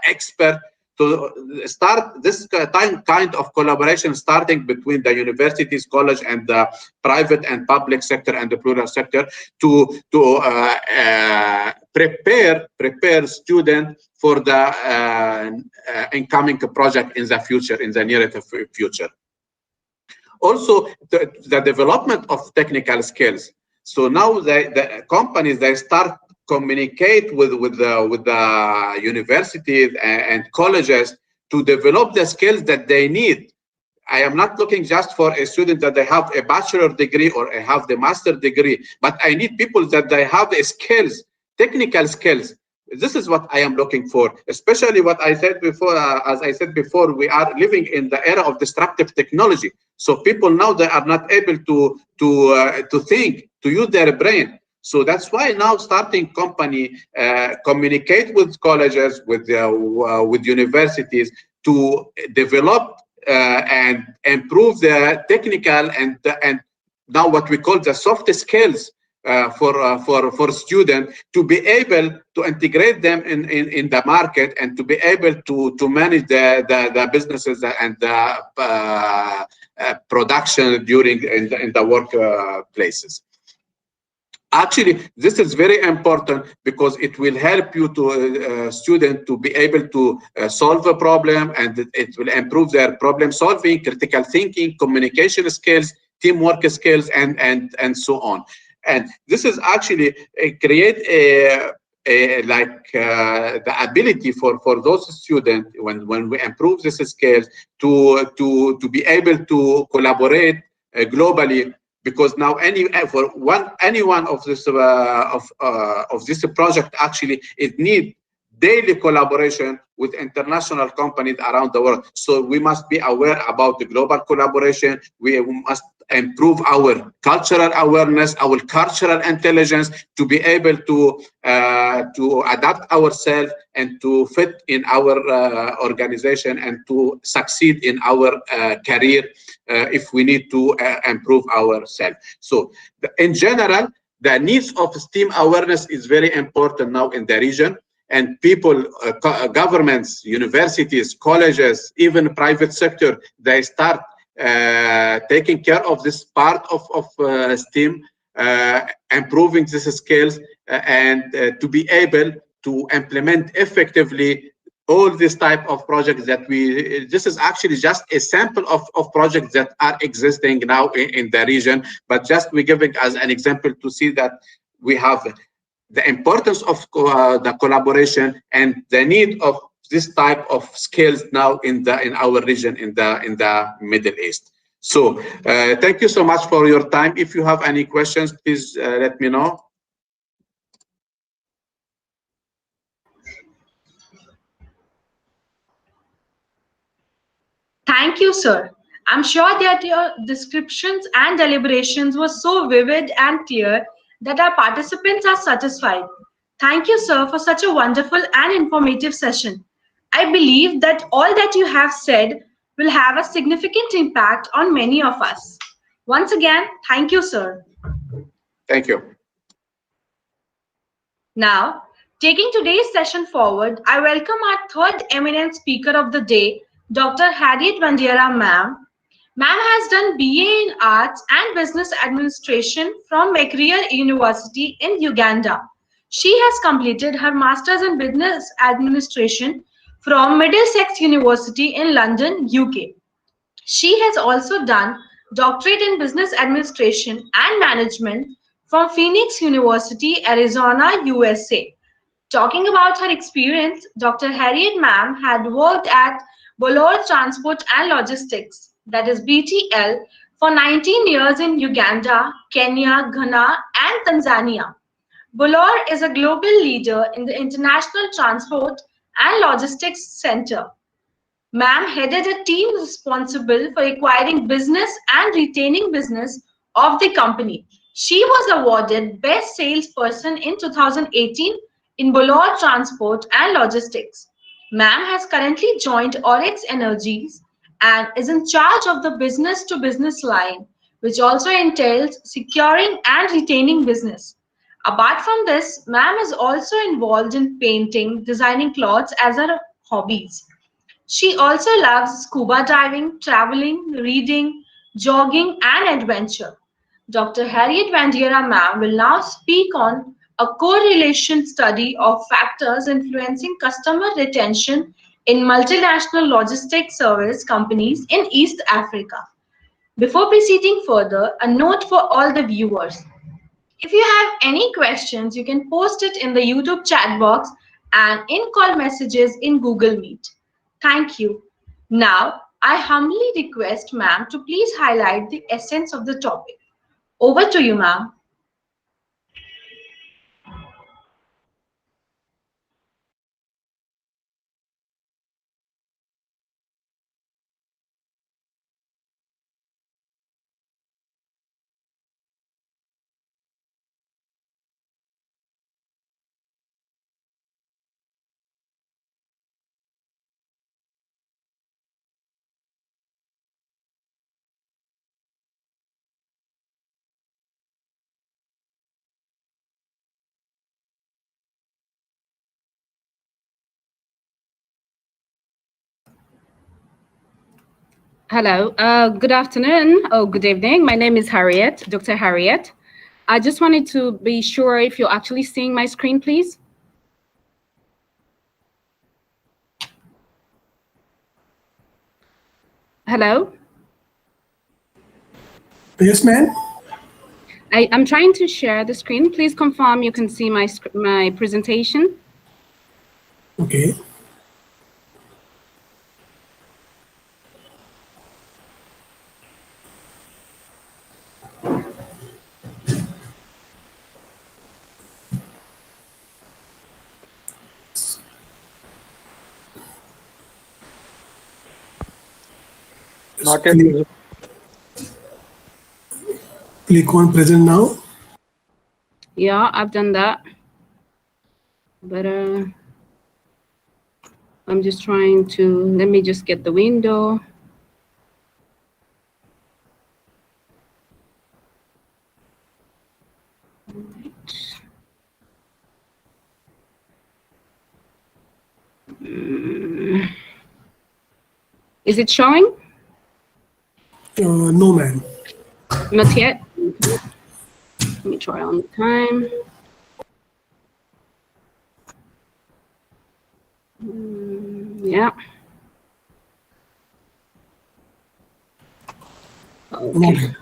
expert, to start this kind of collaboration, starting between the universities, college, and the private and public sector and the plural sector, to prepare students for the incoming project in the future, in the near future. Also, the development of technical skills. So now the companies, they start communicate with the universities and colleges to develop the skills that they need. I am not looking just for a student that they have a bachelor degree or have the master degree, but I need people that they have skills, technical skills. This is what I am looking for, especially what I said before. As I said before, we are living in the era of disruptive technology. So people now, they are not able to think, to use their brain. So that's why now starting company communicate with colleges, with universities, to develop and improve the technical and now what we call the soft skills for students, to be able to integrate them in the market and to be able to manage the businesses and the production during in the workplaces. Actually, this is very important because it will help you to student to be able to solve a problem, and it will improve their problem solving, critical thinking, communication skills, teamwork skills, and so on. And this is actually create the ability for those students, when we improve these skills, to be able to collaborate globally. Because now any one of this project, actually it needs daily collaboration with international companies around the world. So we must be aware about the global collaboration. We must improve our cultural awareness, our cultural intelligence, to be able to adapt ourselves and to fit in our organization and to succeed in our career if we need to improve ourselves. So in general, the needs of STEAM awareness is very important now in the region. And people, governments, universities, colleges, even private sector, they start taking care of this part of STEAM, improving these skills, and to be able to implement effectively all this type of projects that this is actually just a sample of projects that are existing now in the region, but just we're giving as an example to see that we have the importance of the collaboration and the need of this type of skills now in our region, in the Middle East. So thank you so much for your time. If you have any questions, please let me know.
Thank you, sir. I'm sure that your descriptions and deliberations were so vivid and clear that our participants are satisfied. Thank you, sir, for such a wonderful and informative session. I believe that all that you have said will have a significant impact on many of us. Once again, thank you, sir.
Thank you.
Now, taking today's session forward, I welcome our third eminent speaker of the day, Dr. Harriet Wandira, ma'am. Ma'am has done BA in Arts and Business Administration from Macquarie University in Uganda. She has completed her Masters in Business Administration from Middlesex University in London, UK. She has also done Doctorate in Business Administration and Management from Phoenix University, Arizona, USA. Talking about her experience, Dr. Harriet ma'am had worked at Bolor Transport and Logistics, that is BTL, for 19 years in Uganda, Kenya, Ghana, and Tanzania. Bulor is a global leader in the international transport and logistics sector. Ma'am headed a team responsible for acquiring business and retaining business of the company. She was awarded Best Salesperson in 2018 in Bulor Transport and Logistics. Ma'am has currently joined Oryx Energies and is in charge of the business-to-business line, which also entails securing and retaining business. Apart from this, ma'am is also involved in painting, designing clothes as her hobbies. She also loves scuba diving, traveling, reading, jogging, and adventure. Dr. Harriet Wandira ma'am will now speak on a correlation study of factors influencing customer retention in multinational logistics service companies in East Africa. Before proceeding further, a note for all the viewers. If you have any questions, you can post it in the YouTube chat box and in-call messages in Google Meet. Thank you. Now, I humbly request ma'am to please highlight the essence of the topic. Over to you, ma'am.
Hello, good afternoon or good evening. My name is Harriet, Dr. Harriet. I just wanted to be sure if you're actually seeing my screen, please. Hello?
Yes, ma'am.
I'm trying to share the screen. Please confirm you can see my presentation.
Okay.
Not yet.
Click on present now.
Yeah, I've done that. But I'm just trying to, let me just get the window. Is it showing?
No, ma'am.
Not yet. Let me try on the time. Yeah. Okay.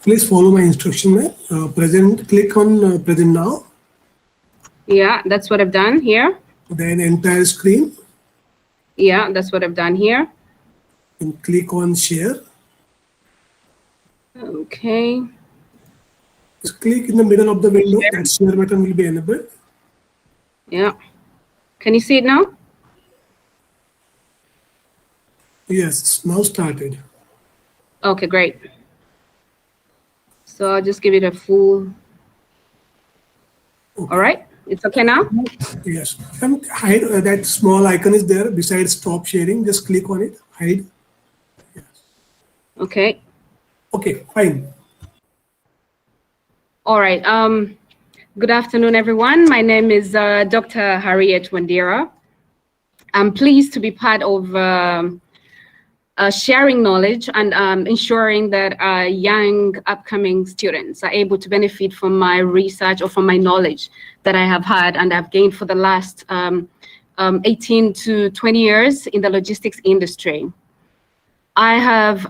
Please follow my instruction, ma'am. Present. Click on present now.
Yeah, that's what I've done here.
Then entire screen.
Yeah, that's what I've done here.
And click on share.
Okay.
Just click in the middle of the window. That share button will be enabled.
Yeah. Can you see it now?
Yes, it's now started.
Okay, great. So I'll just give it a full.
Okay.
All right. It's okay now?
Yes. And hide that small icon is there besides stop sharing. Just click on it. Hide. Yes.
Okay.
Okay, fine.
All right. Good afternoon, everyone. My name is Dr. Harriet Wandira. I'm pleased to be part of sharing knowledge and ensuring that young upcoming students are able to benefit from my research or from my knowledge that I have had and I've gained for the last 18 to 20 years in the logistics industry. I have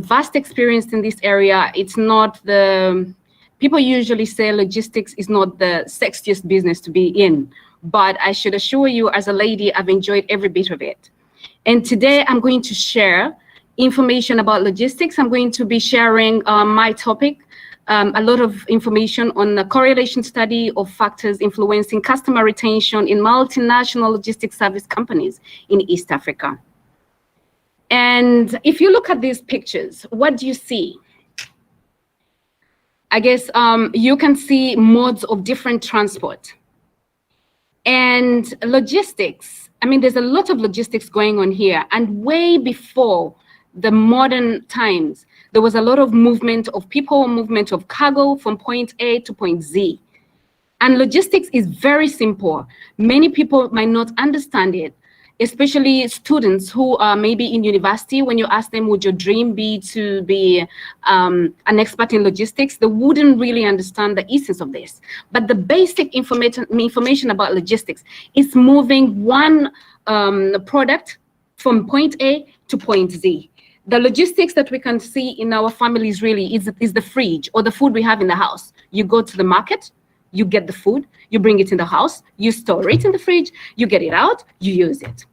vast experience in this area. It's not the, people usually say logistics is not the sexiest business to be in, but I should assure you as a lady, I've enjoyed every bit of it. And today I'm going to share information about logistics. I'm going to be sharing my topic, a lot of information on a correlation study of factors influencing customer retention in multinational logistics service companies in East Africa. And if you look at these pictures, what do you see? I guess you can see modes of different transport. And logistics, I mean, there's a lot of logistics going on here. And way before the modern times, there was a lot of movement of people, movement of cargo from point A to point Z. And logistics is very simple. Many people might not understand it, especially students who are maybe in university. When you ask them, would your dream be to be an expert in logistics, they wouldn't really understand the essence of this. But the basic information about logistics is moving one product from point A to point Z. The logistics that we can see in our families really is the fridge or the food we have in the house. You go to the market, you get the food, you bring it in the house, you store it in the fridge, you get it out, you use it.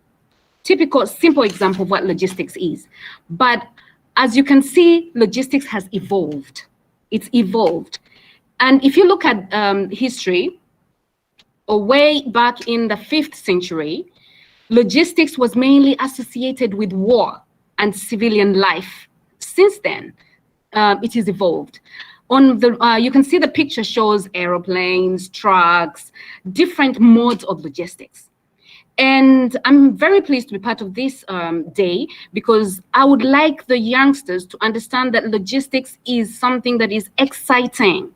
Typical, simple example of what logistics is. But as you can see, logistics has evolved. It's evolved. And if you look at history, or way back in the 5th century, logistics was mainly associated with war and civilian life. Since then, it has evolved. On the, you can see the picture shows aeroplanes, trucks, different modes of logistics. And I'm very pleased to be part of this day because I would like the youngsters to understand that logistics is something that is exciting.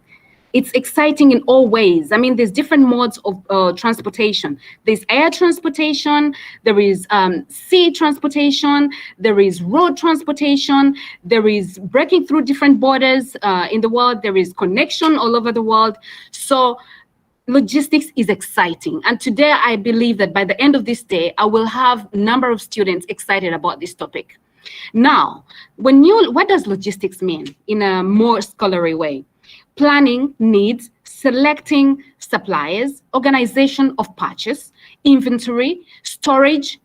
It's exciting in all ways. I mean, there's different modes of transportation. There's air transportation, there is sea transportation, there is road transportation, there is breaking through different borders in the world, there is connection all over the world. So logistics is exciting. And today I believe that by the end of this day, I will have a number of students excited about this topic. Now, what does logistics mean in a more scholarly way? Planning needs, selecting suppliers, organization of purchase, inventory, storage,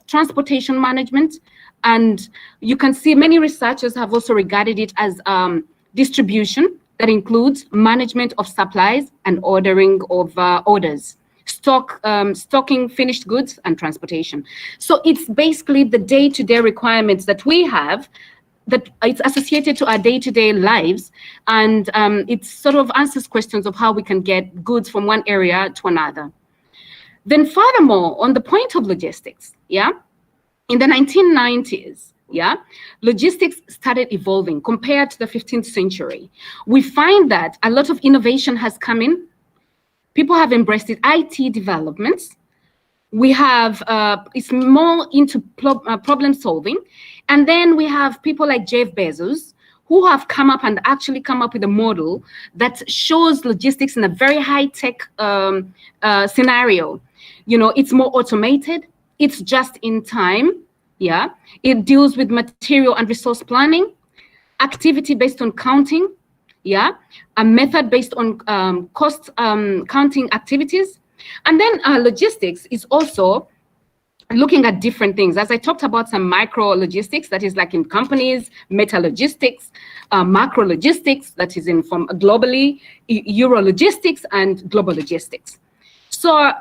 transportation management. And you can see many researchers have also regarded it as distribution that includes management of supplies and ordering of orders, stocking finished goods and transportation. So it's basically the day-to-day requirements that we have that it's associated to our day-to-day lives, and it sort of answers questions of how we can get goods from one area to another. Then furthermore, on the point of logistics, in the 1990s, logistics started evolving compared to the 15th century. We find that a lot of innovation has come in. People have embraced it, IT developments. We have, it's more into problem solving. And then we have people like Jeff Bezos, who have come up with a model that shows logistics in a very high-tech scenario. It's more automated, it's just in time, It deals with material and resource planning, activity based on counting, a method based on cost counting activities. And then logistics is also looking at different things. As I talked about some micro logistics, that is like in companies, meta logistics, macro logistics, that is in from globally, Euro logistics and global logistics. So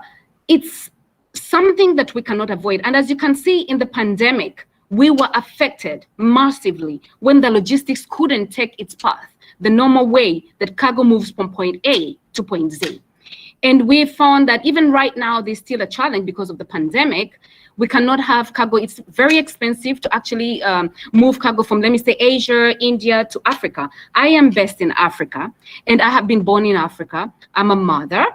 it's something that we cannot avoid. And as you can see in the pandemic, we were affected massively when the logistics couldn't take its path, the normal way that cargo moves from point A to point Z. And we found that even right now, there's still a challenge because of the pandemic. We cannot have cargo. It's very expensive to actually move cargo from, let me say, Asia, India to Africa. I am based in Africa, and I have been born in Africa. I'm a mother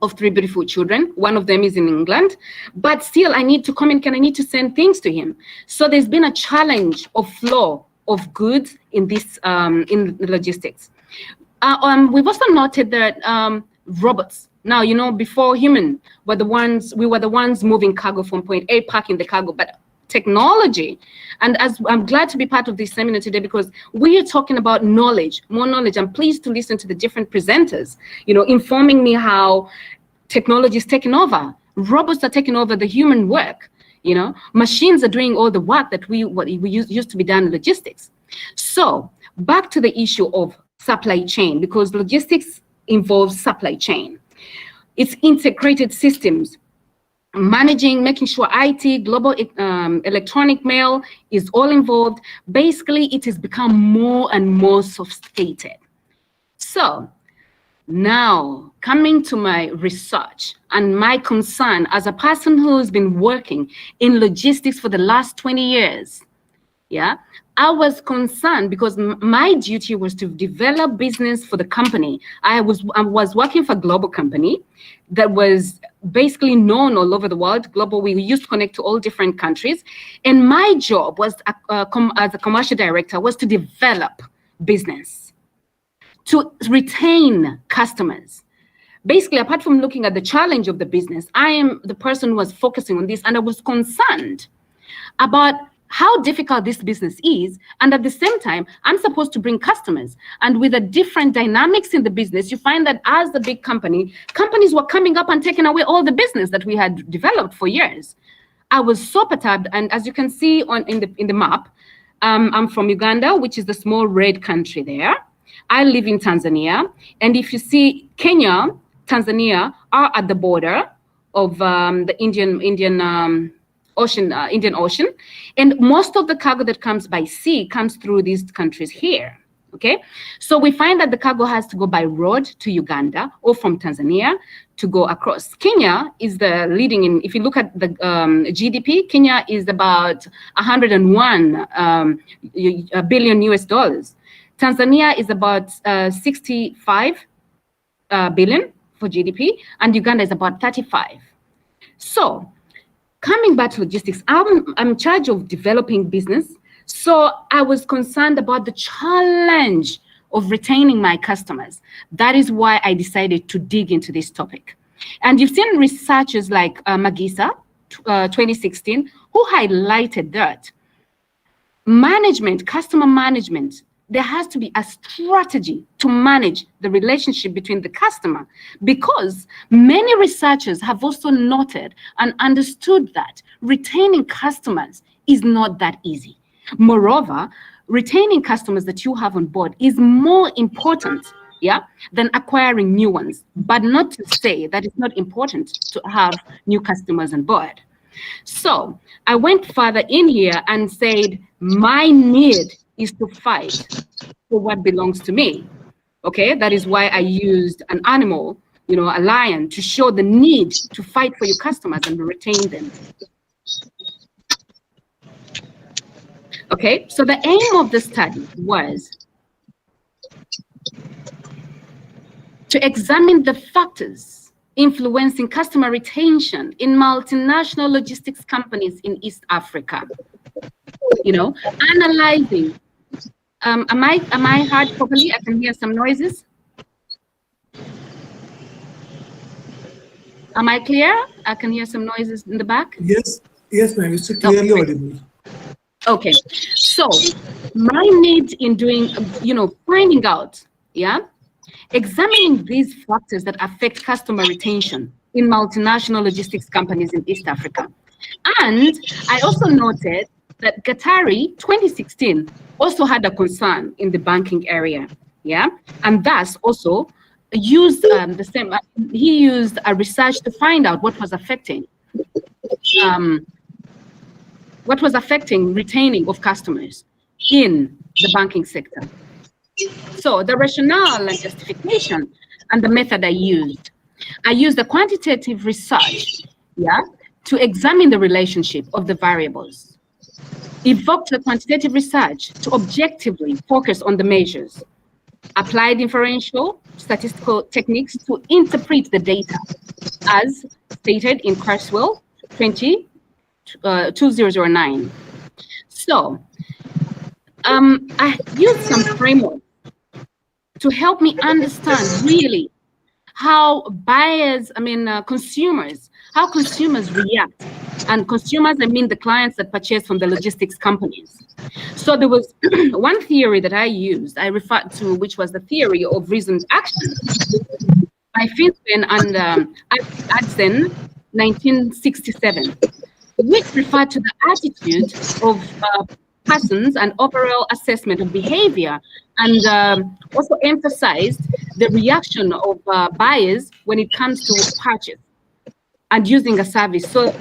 of 3 beautiful children. One of them is in England, but still I need to communicate. I need to send things to him. So there's been a challenge of flow of goods in this in logistics. We've also noted that robots. Now, before we were the ones moving cargo from point A, packing the cargo, but technology. And as I'm glad to be part of this seminar today because we are talking about knowledge, more knowledge. I'm pleased to listen to the different presenters, informing me how technology is taking over. Robots are taking over the human work. Machines are doing all the work that we used to be done in logistics. So back to the issue of supply chain, because logistics involves supply chain. It's integrated systems, managing, making sure IT, global electronic mail is all involved. Basically, it has become more and more sophisticated. So now, coming to my research and my concern as a person who's been working in logistics for the last 20 years, yeah, I was concerned because my duty was to develop business for the company. I was working for a global company that was basically known all over the world. Global, we used to connect to all different countries. And my job was, as a commercial director, was to develop business, to retain customers. Basically, apart from looking at the challenge of the business, I am the person who was focusing on this, and I was concerned about how difficult this business is. And at the same time, I'm supposed to bring customers. And with the different dynamics in the business, you find that as the big company, companies were coming up and taking away all the business that we had developed for years. I was so perturbed. And as you can see in the map, I'm from Uganda, which is the small red country there. I live in Tanzania. And if you see Kenya, Tanzania are at the border of the Indian Ocean, and most of the cargo that comes by sea comes through these countries here. Okay, so we find that the cargo has to go by road to Uganda or from Tanzania to go across. Kenya is the leading if you look at the GDP, Kenya is about 101 billion US dollars. Tanzania is about 65 billion for GDP, and Uganda is about 35. So coming back to logistics, I'm in charge of developing business. So I was concerned about the challenge of retaining my customers. That is why I decided to dig into this topic. And you've seen researchers like Magisa, 2016, who highlighted that management, customer management, there has to be a strategy to manage the relationship between the customer, because many researchers have also noted and understood that retaining customers is not that easy. Moreover, retaining customers that you have on board is more important, than acquiring new ones. But not to say that it's not important to have new customers on board. So I went further in here and said, my need is to fight for what belongs to me. Okay, that is why I used an animal, a lion, to show the need to fight for your customers and retain them. Okay, so the aim of the study was to examine the factors influencing customer retention in multinational logistics companies in East Africa. Analyzing. Am I heard properly? I can hear some noises. Am I clear? I can hear some noises in the back.
Yes, ma'am. It's clearly audible.
Okay, so my need in doing, finding out, examining these factors that affect customer retention in multinational logistics companies in East Africa. And I also noted that Gattari, 2016, also had a concern in the banking area, and thus also used the same. He used a research to find out what was affecting retaining of customers in the banking sector. So the rationale and justification and the method I used a quantitative research, to examine the relationship of the variables. Evoked the quantitative research to objectively focus on the measures. Applied inferential statistical techniques to interpret the data, as stated in Creswell 2009. So I used some framework to help me understand really how consumers react. And consumers, I mean the clients that purchase from the logistics companies. So there was one theory that I used, I referred to, which was the theory of reasoned action by Finspen and Adsen, 1967, which referred to the attitude of persons and overall assessment of behavior, and also emphasized the reaction of buyers when it comes to purchase and using a service. So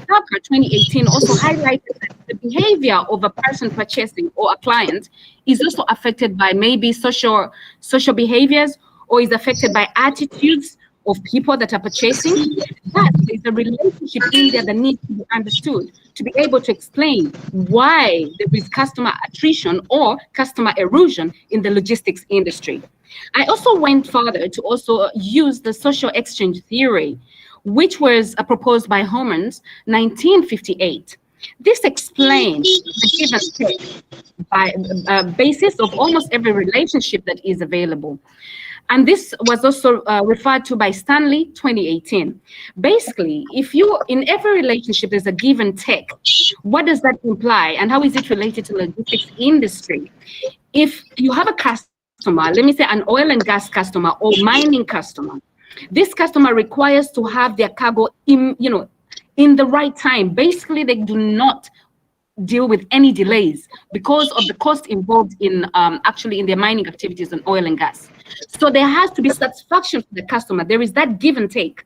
Tucker 2018 also highlighted that the behavior of a person purchasing or a client is also affected by maybe social behaviors, or is affected by attitudes of people that are purchasing. But there's a relationship in there that needs to be understood to be able to explain why there is customer attrition or customer erosion in the logistics industry. I also went further to also use the social exchange theory, which was proposed by Humanities 1958. This explains the give and take by basis of almost every relationship that is available. And this was also referred to by Stanley 2018. Basically, if you, in every relationship, there's a give and take, what does that imply and how is it related to the logistics industry? If you have a customer, let me say an oil and gas customer or mining customer, this customer requires to have their cargo in the right time. Basically, they do not deal with any delays because of the cost involved in actually in their mining activities on oil and gas. So there has to be satisfaction for the customer. There is that give and take,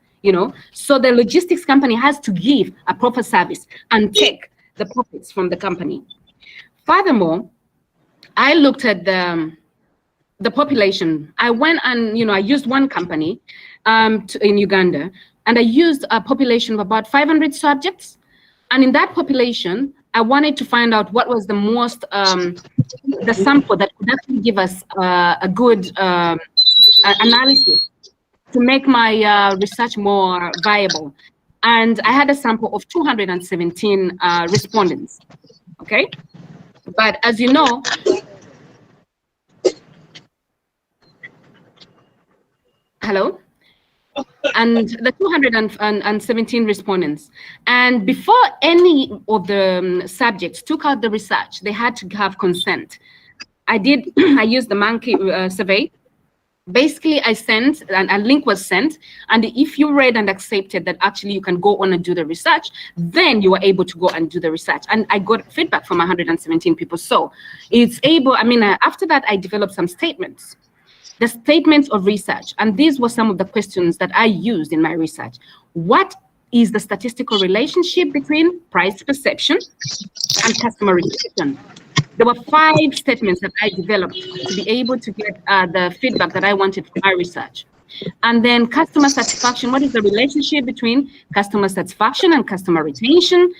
So the logistics company has to give a proper service and take the profits from the company. Furthermore, I looked at the population. I went and I used one company in Uganda, and I used a population of about 500 subjects. And in that population, I wanted to find out what was the most, the sample that could actually give us a good analysis to make my research more viable. And I had a sample of 217 respondents, okay? But as you know, hello? And the 217 respondents. And before any of the subjects took out the research, they had to have consent. I used the monkey survey. Basically, I sent, and a link was sent, and if you read and accepted that actually you can go on and do the research, then you were able to go and do the research. And I got feedback from 117 people. So it's able, after that, I developed some statements. The statements of research, and these were some of the questions that I used in my research. What is the statistical relationship between price perception and customer retention? There were 5 statements that I developed to be able to get the feedback that I wanted from my research. And then customer satisfaction, what is the relationship between customer satisfaction and customer retention?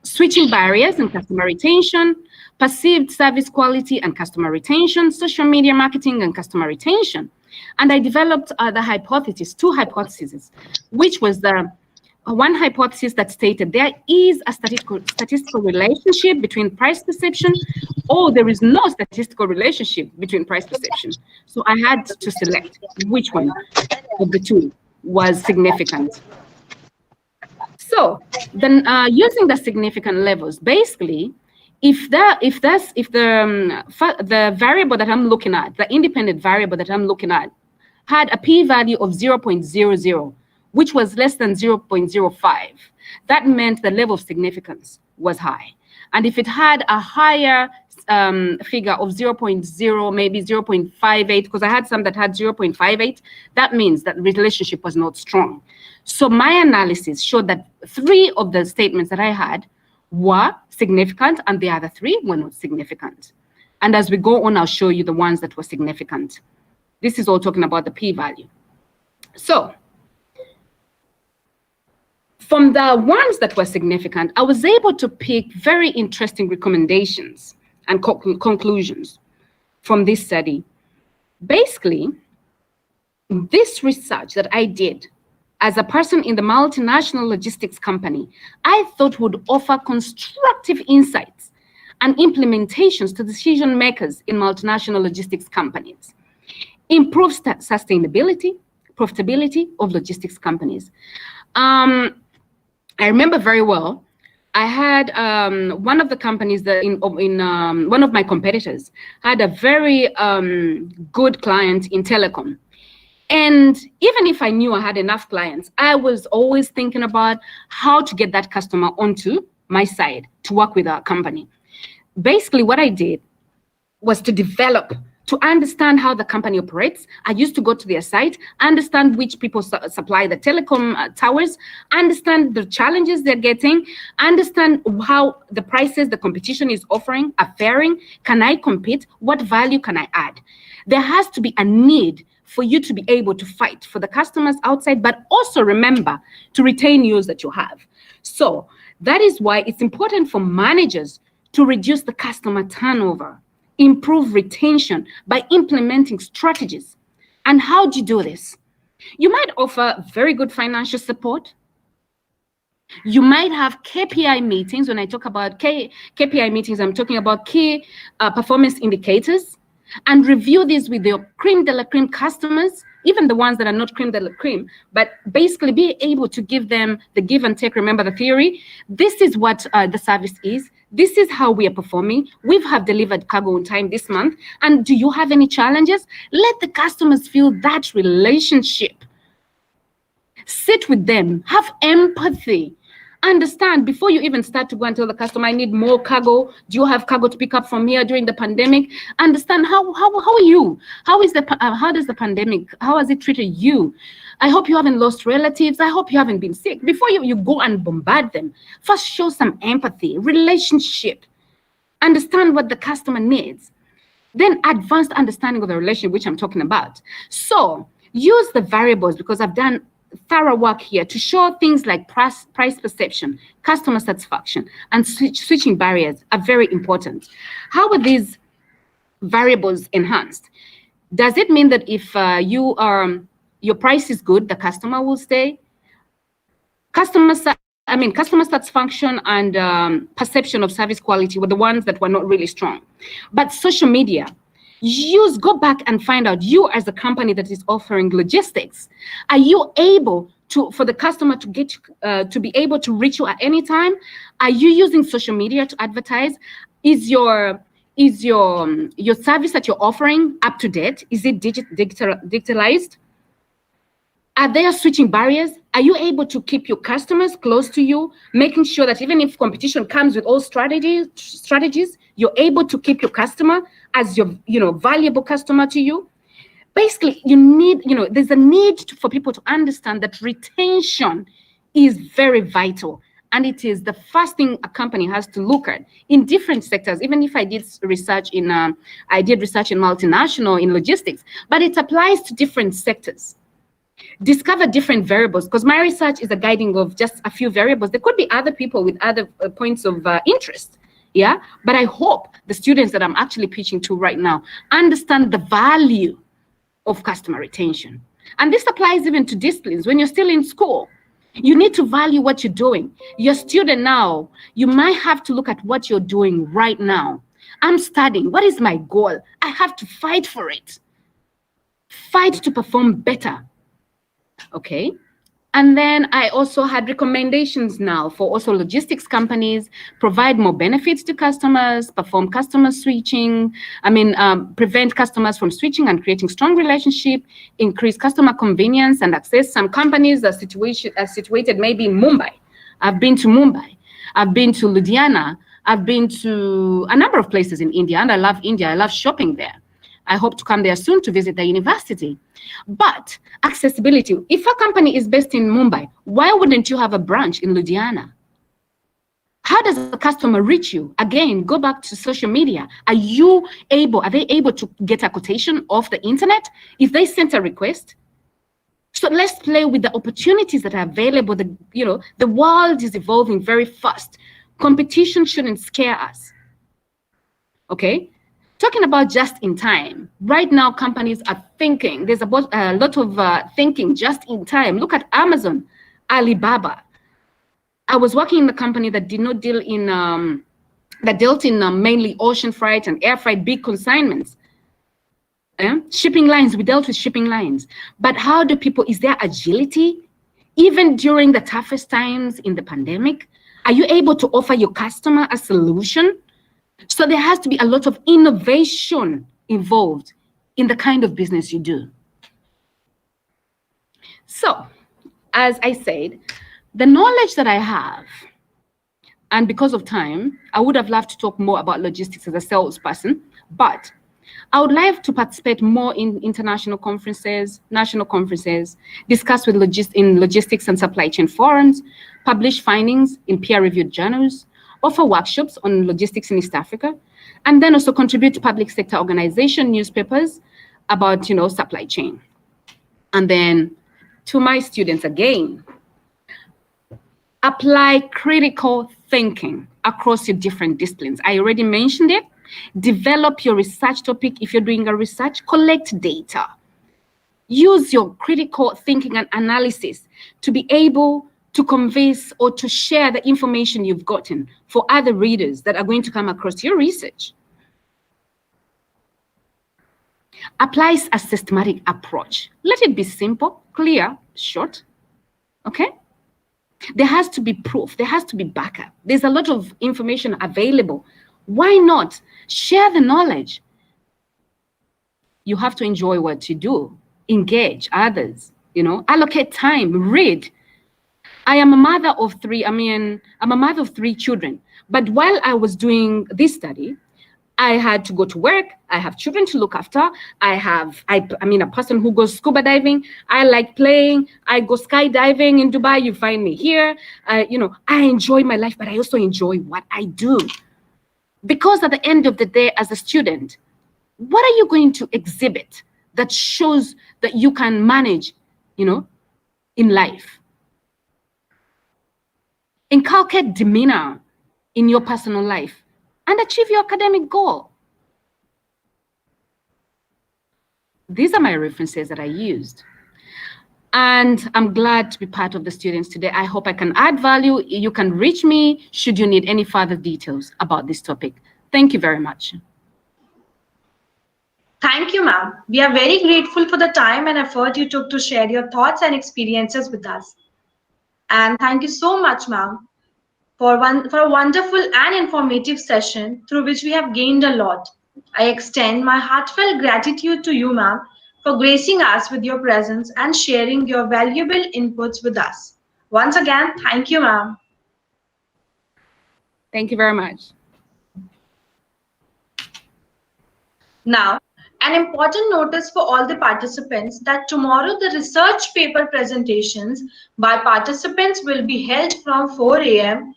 Switching barriers and customer retention, perceived service quality and customer retention, social media marketing and customer retention. And I developed the hypothesis, 2 hypotheses, which was the one hypothesis that stated there is a statistical relationship between price perception, or there is no statistical relationship between price perception. So I had to select which one of the 2 was significant. So then using the significant levels, basically, if the variable that I'm looking at, the independent variable that I'm looking at, had a p-value of 0.00, which was less than 0.05, that meant the level of significance was high. And if it had a higher figure of 0.0, maybe 0.58, because I had some that had 0.58, that means that the relationship was not strong. So my analysis showed that 3 of the statements that I had were significant and the other 3 were not significant. And as we go on, I'll show you the ones that were significant. This is all talking about the p-value. So from the ones that were significant, I was able to pick very interesting recommendations and conclusions from this study. Basically, this research that I did as a person in the multinational logistics company, I thought would offer constructive insights and implementations to decision makers in multinational logistics companies, improve sustainability, profitability of logistics companies. I remember very well, I had one of the companies that in one of my competitors had a very good client in telecom. And even if I knew I had enough clients, I was always thinking about how to get that customer onto my side to work with our company. basically what I did was to develop, to understand how the company operates. I used to go to their site, understand which people supply the telecom towers, understand the challenges they're getting, understand how the prices the competition is offering are faring. Can I compete? What value can I add? There has to be a need for you to be able to fight for the customers outside, but also remember to retain users that you have. So that is why it's important for managers to reduce the customer turnover, improve retention by implementing strategies. And how do you do this? You might offer very good financial support. You might have KPI meetings. When I talk about KPI meetings, I'm talking about key performance indicators, and review these with your creme de la creme customers, even the ones that are not creme de la creme, but basically be able to give them the give and take. Remember the theory. This is what the service is. This is how we are performing. We have delivered cargo on time this month. And do you have any challenges? Let the customers feel that relationship. Sit with them, have empathy. Understand before you even start to go and tell the customer, I need more cargo. Do you have cargo to pick up from here during the pandemic? Understand how are you? How does the pandemic, how has it treated you? I hope you haven't lost relatives. I hope you haven't been sick. Before you go and bombard them, first show some empathy, relationship. Understand what the customer needs. Then advanced understanding of the relationship, which I'm talking about. So use the variables, because I've done thorough work here to show things like price perception, customer satisfaction, and switching barriers are very important. How are these variables enhanced? Does it mean that if your price is good, the customer will stay? Customer satisfaction and perception of service quality were the ones that were not really strong. But social media, go back and find out, you as a company that is offering logistics, are you able for the customer to get to be able to reach you at any time? Are you using social media to advertise? Is your service that you're offering up to date? Is it digitalized? Are there switching barriers? Are you able to keep your customers close to you, making sure that even if competition comes with all strategies, you're able to keep your customer as your valuable customer to you? Basically, there's a need for people to understand that retention is very vital. And it is the first thing a company has to look at in different sectors. Even if I did research in multinational, in logistics, but it applies to different sectors. Discover different variables, because my research is a guiding of just a few variables. There could be other people with other points of interest. Yeah, but I hope the students that I'm actually pitching to right now understand the value of customer retention. And this applies even to disciplines. When you're still in school, you need to value what you're doing. You're a student now, you might have to look at what you're doing right now. I'm studying. What is my goal? I have to fight for it. Fight to perform better. Okay. And then I also had recommendations now for also logistics companies, provide more benefits to customers, perform customer switching, prevent customers from switching and creating strong relationship, increase customer convenience and access. Some companies are situated maybe in Mumbai. I've been to Mumbai. I've been to Ludhiana. I've been to a number of places in India, and I love India. I love shopping there. I hope to come there soon to visit the university. But accessibility, if a company is based in Mumbai, why wouldn't you have a branch in Ludhiana? How does the customer reach you? Again, go back to social media. Are they able to get a quotation off the internet if they sent a request? So let's play with the opportunities that are available. The world is evolving very fast. Competition shouldn't scare us. Okay? Talking about just in time, right now companies are thinking, there's a lot of thinking just in time. Look at Amazon, Alibaba. I was working in a company that did not deal in, that dealt in mainly ocean freight and air freight, big consignments. Shipping lines, we dealt with shipping lines. But is there agility? Even during the toughest times in the pandemic, are you able to offer your customer a solution? So there has to be a lot of innovation involved in the kind of business you do. So, as I said, the knowledge that I have, And because of time, I would have loved to talk more about logistics as a salesperson, but I would like to participate more in international conferences, national conferences, discuss with logistics and supply chain forums, publish findings in peer-reviewed journals, offer workshops on logistics in East Africa, and then also contribute to public sector organization newspapers about, supply chain. And then to my students again, apply critical thinking across your different disciplines. I already mentioned it. Develop your research topic. If you're doing a research, collect data. Use your critical thinking and analysis to be able to convey or to share the information you've gotten for other readers that are going to come across your research. Apply a systematic approach. Let it be simple, clear, short, okay? There has to be proof. There has to be backup. There's a lot of information available. Why not share the knowledge? You have to enjoy what you do. Engage others, allocate time, read. I am a mother of three. I'm a mother of 3 children. But while I was doing this study, I had to go to work. I have children to look after. I'm a person who goes scuba diving. I like playing. I go skydiving in Dubai. You find me here. I enjoy my life, but I also enjoy what I do. Because at the end of the day, as a student, what are you going to exhibit that shows that you can manage, in life? Inculcate demeanor in your personal life and achieve your academic goal. These are my references that I used. And I'm glad to be part of the students today. I hope I can add value. You can reach me should you need any further details about this topic. Thank you very much.
Thank you, ma'am. We are very grateful for the time and effort you took to share your thoughts and experiences with us. And thank you so much, ma'am, for a wonderful and informative session through which we have gained a lot. I extend my heartfelt gratitude to you, ma'am, for gracing us with your presence and sharing your valuable inputs with us. Once again, thank you, ma'am.
Thank you very much.
Now, an important notice for all the participants that tomorrow the research paper presentations by participants will be held from 4 p.m.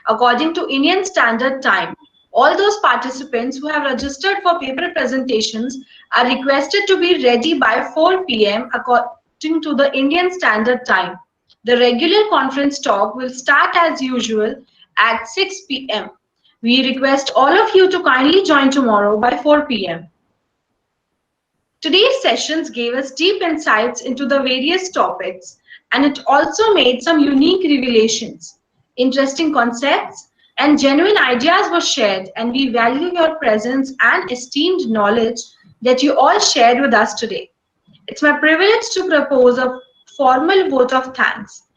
according to Indian Standard Time. All those participants who have registered for paper presentations are requested to be ready by 4 p.m. according to the Indian Standard Time. The regular conference talk will start as usual at 6 p.m. We request all of you to kindly join tomorrow by 4 p.m. Today's sessions gave us deep insights into the various topics, and it also made some unique revelations. Interesting concepts and genuine ideas were shared, and we value your presence and esteemed knowledge that you all shared with us today. It's my privilege to propose a formal vote of thanks.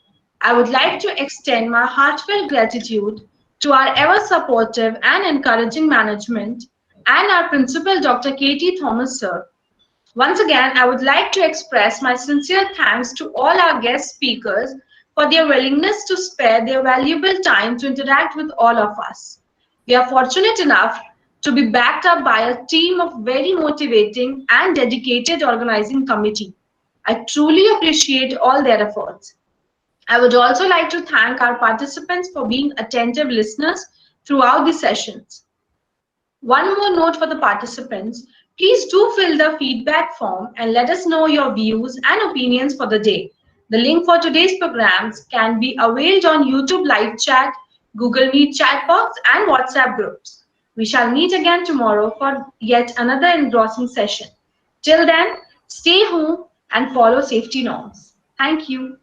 I would like to extend my heartfelt gratitude to our ever supportive and encouraging management and our principal, Dr. K.T. Thomas, sir. Once again, I would like to express my sincere thanks to all our guest speakers for their willingness to spare their valuable time to interact with all of us. We are fortunate enough to be backed up by a team of very motivating and dedicated organizing committee. I truly appreciate all their efforts. I would also like to thank our participants for being attentive listeners throughout the sessions. One more note for the participants, please do fill the feedback form and let us know your views and opinions for the day. The link for today's programs can be availed on YouTube live chat, Google Meet chat box, and WhatsApp groups. We shall meet again tomorrow for yet another engrossing session. Till then, stay home and follow safety norms. Thank you.